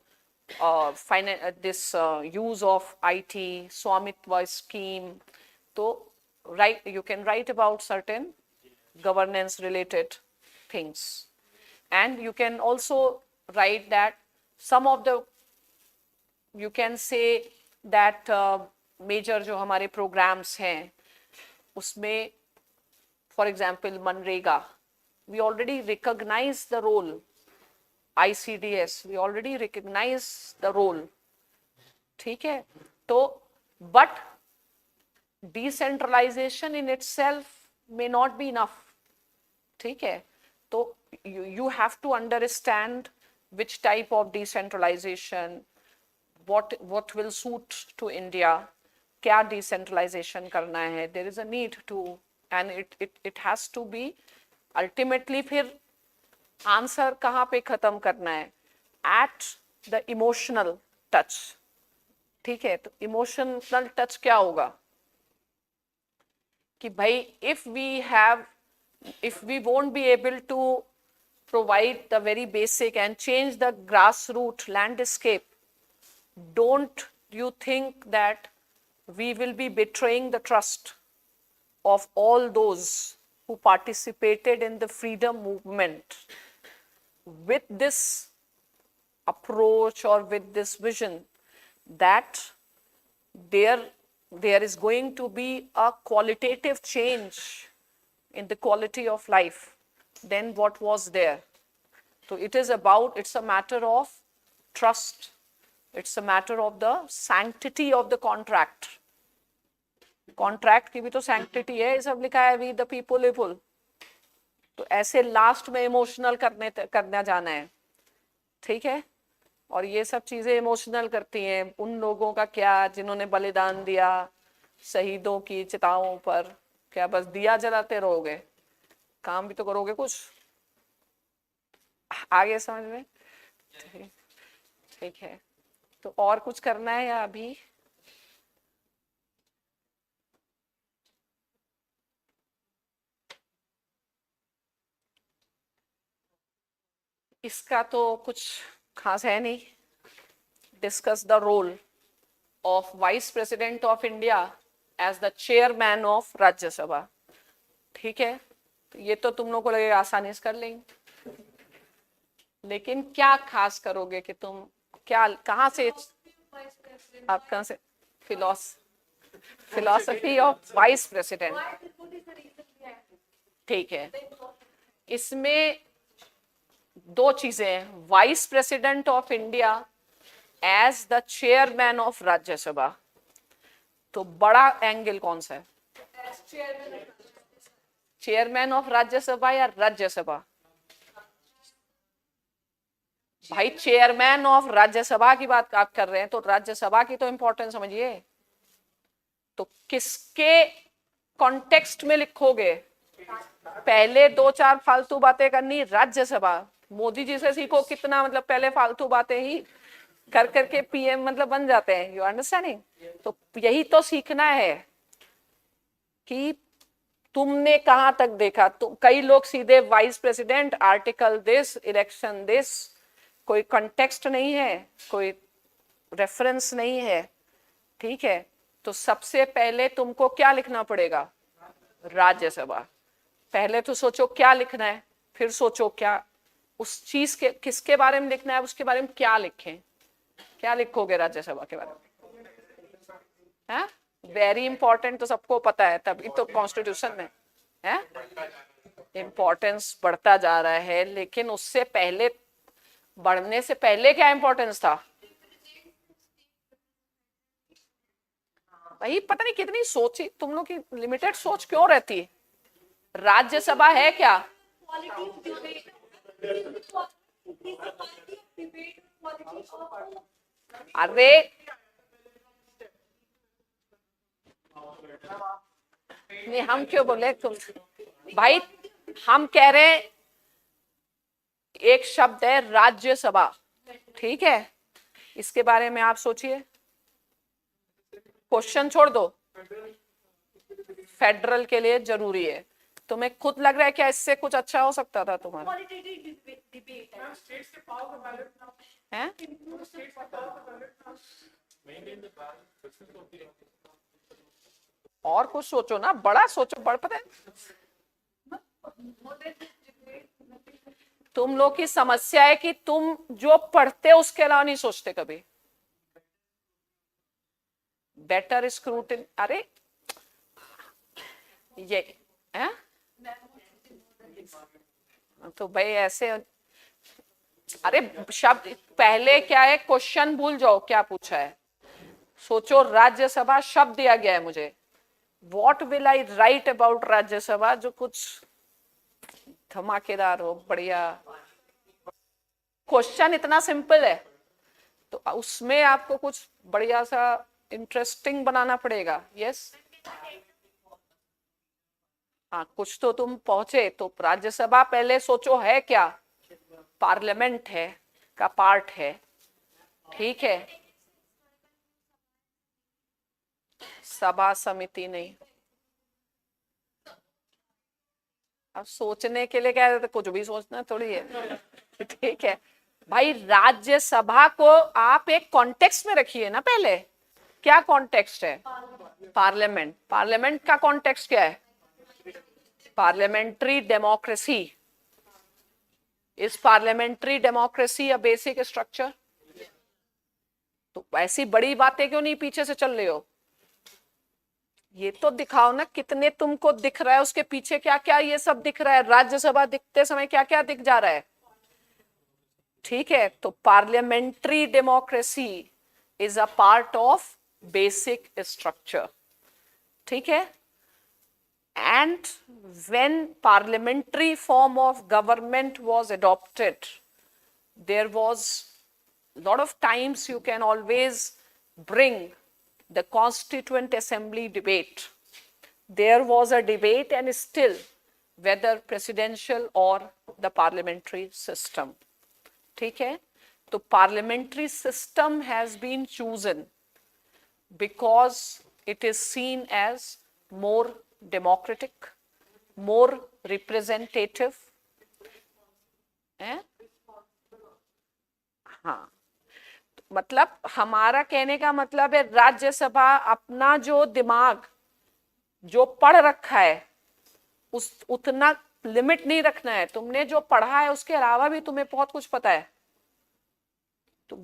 this use of IT, Swamitva scheme. So, you can write about certain governance related things. And you can also write that some of the, you can say that major जो हमारे programs हैं, उसमें, for example, Manrega, we already recognize the role. ICDS, we already recognize the role. ठीक है, तो but decentralization in itself may not be enough. ठीक है, तो you have to understand which type of decentralization, what will suit to India, क्या decentralization करना है. There is a need to, and it has to be ultimately फिर आंसर कहाँ पे खत्म करना है? At the emotional touch. ठीक है, तो emotional touch क्या होगा? कि भाई if we won't be able to provide the very basic and change the grassroots landscape, don't you think that we will be betraying the trust of all those who participated in the freedom movement? With this approach or with this vision that there is going to be a qualitative change in the quality of life than what was there. So it's a matter of trust. It's a matter of the sanctity of the contract. Contract की भी तो sanctity है, सब लिखा है we the people. तो ऐसे लास्ट में इमोशनल करना जाना है, ठीक है, और ये सब चीजें इमोशनल करती हैं उन लोगों का क्या जिन्होंने बलिदान दिया शहीदों की चिताओं पर. क्या बस दिया जलाते रहोगे? काम भी तो करोगे कुछ. आगे समझ में? ठीक है, तो और कुछ करना है या अभी? इसका तो कुछ खास है नहीं. Discuss the role of vice president of India as the chairman of Rajya Sabha. ठीक है, तो ये तो तुम लोग को लगेगा आसानी से कर लेंगे, लेकिन क्या खास करोगे कि तुम क्या कहाँ से आप कहाँ से फिलॉसफी ऑफ वाइस प्रेसिडेंट. ठीक है, इसमें दो चीजें हैं. Vice president of India as the chairman of Rajya Sabha, तो बड़ा एंगल कौन सा है? चेयरमैन ऑफ राज्यसभा या राज्यसभा? भाई चेयरमैन ऑफ राज्यसभा की बात आप कर रहे हैं, तो राज्यसभा की तो इंपॉर्टेंस समझिए. तो किसके कॉन्टेक्स्ट में लिखोगे? पहले दो चार फालतू बातें करनी राज्यसभा. मोदी जी से सीखो कितना, मतलब पहले फालतू बातें ही कर करके पीएम मतलब बन जाते हैं. You understanding? तो यही तो सीखना है कि तुमने कहां तक देखा. तो कई लोग सीधे vice president, article this, election this, कोई कॉन्टेक्स्ट नहीं है, कोई रेफरेंस नहीं है. ठीक है, तो सबसे पहले तुमको क्या लिखना पड़ेगा? राज्यसभा. पहले तो सोचो क्या लिखना है, फिर सोचो क्या उस चीज के किसके बारे में लिखना है, उसके बारे में क्या लिखें. क्या लिखोगे राज्यसभा के बारे में? है वेरी इंपॉर्टेंट, तो सबको पता है, तभी तो कॉन्स्टिट्यूशन में है इंपॉर्टेंस बढ़ता जा रहा है. लेकिन उससे पहले, बढ़ने से पहले क्या इंपॉर्टेंस था? भाई पता नहीं कितनी सोची तुम लोग की, लिमिटेड सोच क्यों रहती है. राज्यसभा है क्या? अरे नहीं, हम क्यों बोले तुम भाई, हम कह रहे हैं एक शब्द है राज्यसभा, ठीक है, इसके बारे में आप सोचिए, क्वेश्चन छोड़ दो, फेडरल के लिए जरूरी है, तुम्हें खुद लग रहा है क्या इससे कुछ अच्छा हो सकता था तुम्हारा? हैं? और कुछ सोचो ना, बड़ा सोचो, बड़ा पता है तुम लोग की समस्या है कि तुम जो पढ़ते हो उसके अलावा नहीं सोचते कभी। बेटर स्क्रूटिन, अरे ये है तो भाई ऐसे, अरे शब्द पहले क्या है, क्वेश्चन भूल जाओ क्या पूछा है, सोचो राज्यसभा शब्द दिया गया है मुझे, what will I right about Rajya Sabha, जो कुछ धमाकेदार हो, बढ़िया। क्वेश्चन इतना सिंपल है तो उसमें आपको कुछ बढ़िया सा इंटरेस्टिंग बनाना पड़ेगा। यस हाँ, कुछ तो तुम पहुंचे। तो राज्यसभा पहले सोचो है क्या, पार्लियामेंट है का पार्ट है, ठीक है, सभा समिति नहीं। अब सोचने के लिए क्या है, तो कुछ भी सोचना थोड़ी है ठीक है भाई, राज्यसभा को आप एक कॉन्टेक्स्ट में रखिए ना पहले, क्या कॉन्टेक्स्ट है, पार्लियामेंट, पार्लियामेंट का कॉन्टेक्स्ट क्या है, parliamentary democracy. Is parliamentary democracy a basic structure? तो ऐसी बड़ी बातें क्यों नहीं पीछे से चल रहे हो, ये तो दिखाओ ना कितने तुमको दिख रहा है, उसके पीछे क्या क्या ये सब दिख रहा है, राज्यसभा दिखते समय क्या क्या दिख जा रहा है, ठीक है। तो parliamentary democracy is a part of basic structure, ठीक है। And when parliamentary form of government was adopted, there was a lot of times you can always bring the constituent assembly debate. There was a debate and still whether presidential or the parliamentary system, ठीक है। तो parliamentary system has been chosen because it is seen as more democratic, more representative, हाँ, मतलब हमारा कहने का मतलब है राज्यसभा अपना जो दिमाग जो पढ़ रखा है उस उतना लिमिट नहीं रखना है, तुमने जो पढ़ा है उसके अलावा भी तुम्हें बहुत कुछ पता है, तो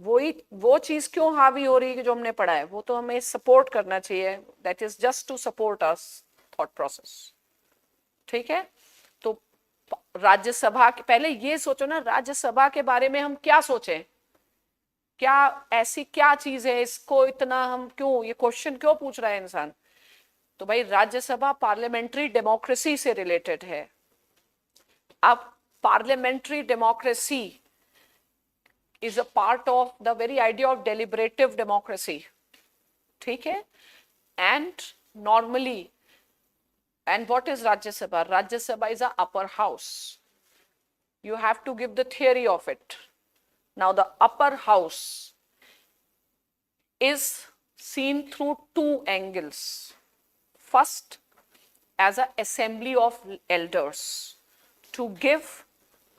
वो चीज क्यों हावी हो रही है जो हमने पढ़ा है, वो तो हमें सपोर्ट करना चाहिए, that is just to support us thought process, ठीक है। तो राज्यसभा के पहले ये सोचो ना, राज्यसभा के बारे में हम क्या सोचें, क्या ऐसी क्या चीज है इसको इतना हम क्यों, ये क्वेश्चन क्यों पूछ रहा है इंसान। तो भाई राज्यसभा पार्लियामेंट्री डेमोक्रेसी से रिलेटेड है। अब parliamentary democracy is a part of the very idea of deliberative democracy, ठीक है। And normally, and what is Rajya Sabha? Rajya Sabha is a upper house. You have to give the theory of it. Now the upper house is seen through two angles. First, as an assembly of elders to give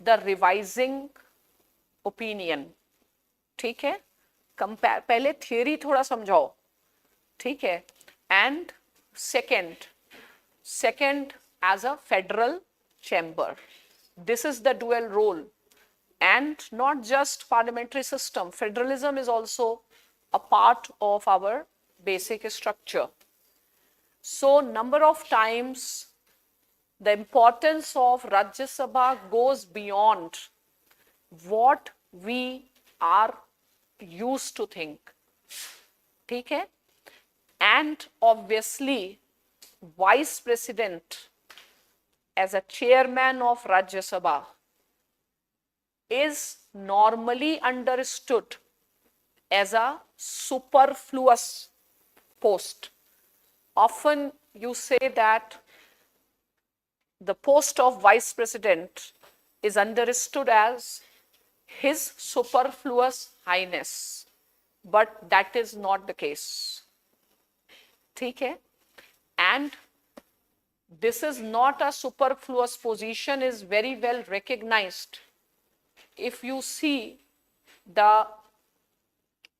the revising opinion. ठीक है, compare, पहले theory थोड़ा समझाओ, ठीक है। And second as a federal chamber, this is the dual role, and not just parliamentary system, federalism is also a part of our basic structure. So number of times the importance of Rajya Sabha goes beyond what we are used to think, ठीक है। And obviously Vice President as a chairman of Rajya Sabha is normally understood as a superfluous post. Often you say that the post of vice president is understood as his superfluous highness, but that is not the case. ठीक है? And this is not a superfluous position, is very well recognized. If you see the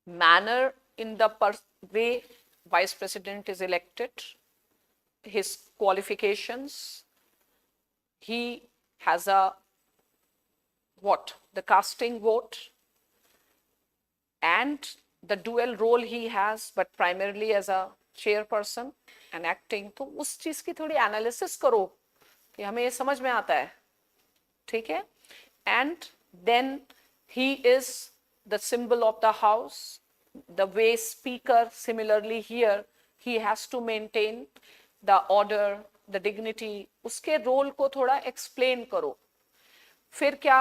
manner in the way vice president is elected, his qualifications, he has a what? The casting vote and the dual role he has, but primarily as a chairperson and acting. तो उस चीज की थोड़ी एनालिसिस करो कि हमें ये समझ में आता है, ठीक है? And then he is the symbol of the house. The way speaker, similarly here, he has to maintain the order, the dignity. उसके रोल को थोड़ा एक्सप्लेन करो. फिर क्या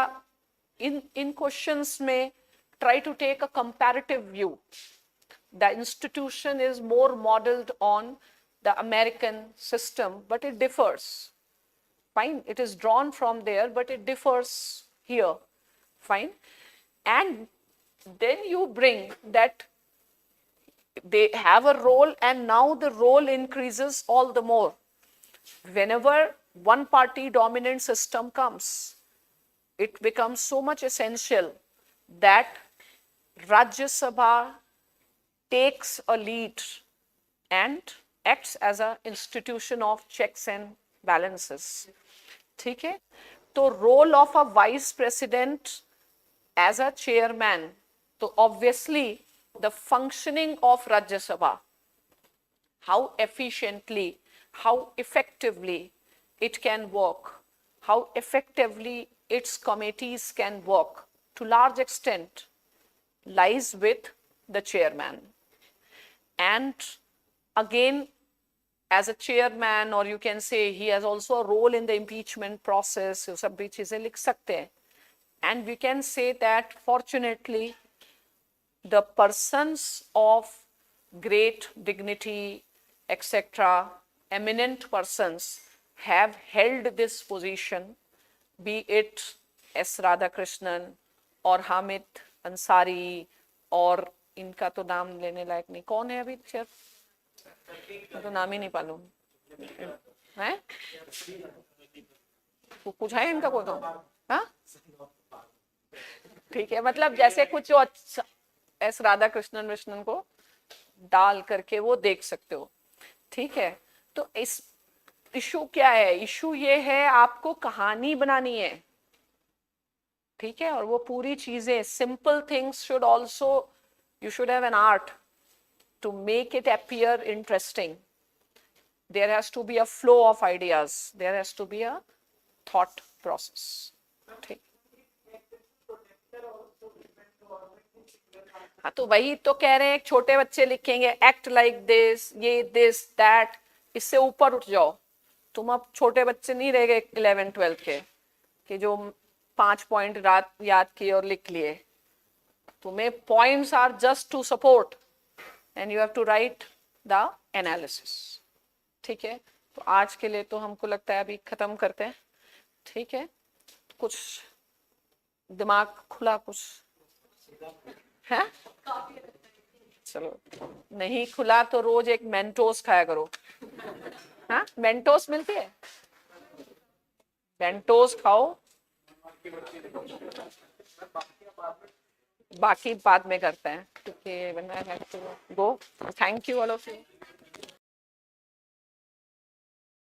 इन क्वेश्चंस में try to take a comparative view. The institution is more modeled on the American system, but it differs. Fine, it is drawn from there, but it differs here. Fine. And then you bring that they have a role, and now the role increases all the more. Whenever one party dominant system comes, it becomes so much essential that Rajya Sabha takes a lead and acts as an institution of checks and balances. ठीक है? तो role of a vice president as a chairman, तो obviously the functioning of Rajya Sabha, how efficiently, how effectively it can work, how effectively its committees can work, to large extent lies with the chairman. And again, as a chairman, or you can say he has also a role in the impeachment process, ये सब भी चीजें लिख सकते हैं. And we can say that fortunately the persons of great dignity, etc., eminent persons have held this position, be it S. Radhakrishnan or Hamid Ansari, और इनका तो नाम लेने लायक नहीं. कौन है अभी चेयर? तो नाम ही नहीं मालूम है. कुछ है इनका कोई तो? हाँ, ठीक है. मतलब जैसे कुछ अच्छा एस राधा कृष्णन को डाल करके वो देख सकते हो. ठीक है. तो इस इशू क्या है? इशू ये है आपको कहानी बनानी है. ठीक है. और वो पूरी चीजें simple things should also, you should have an art to make it appear interesting. There has to be a flow of ideas. There has to be a thought process. ठीक. हाँ, तो वही तो कह रहे हैं. छोटे बच्चे लिखेंगे एक्ट लाइक दिस, ये दिस दैट. इससे ऊपर उठ जाओ. तुम अब छोटे बच्चे नहीं रह गए 11th-12th के कि जो 5 पॉइंट रात याद किए और लिख लिए. तुम्हें points are just to support and you have to write the analysis. ठीक है. तो आज के लिए तो हमको लगता है अभी खत्म करते हैं. ठीक है. कुछ दिमाग खुला कुछ है? चलो, नहीं खुला तो रोज एक मेंटोस खाया करो. हाँ, मेंटोस मिलती है, मेंटोस खाओ. बाकी बाद में करते हैं क्योंकि when I have to go. Thank you all of you.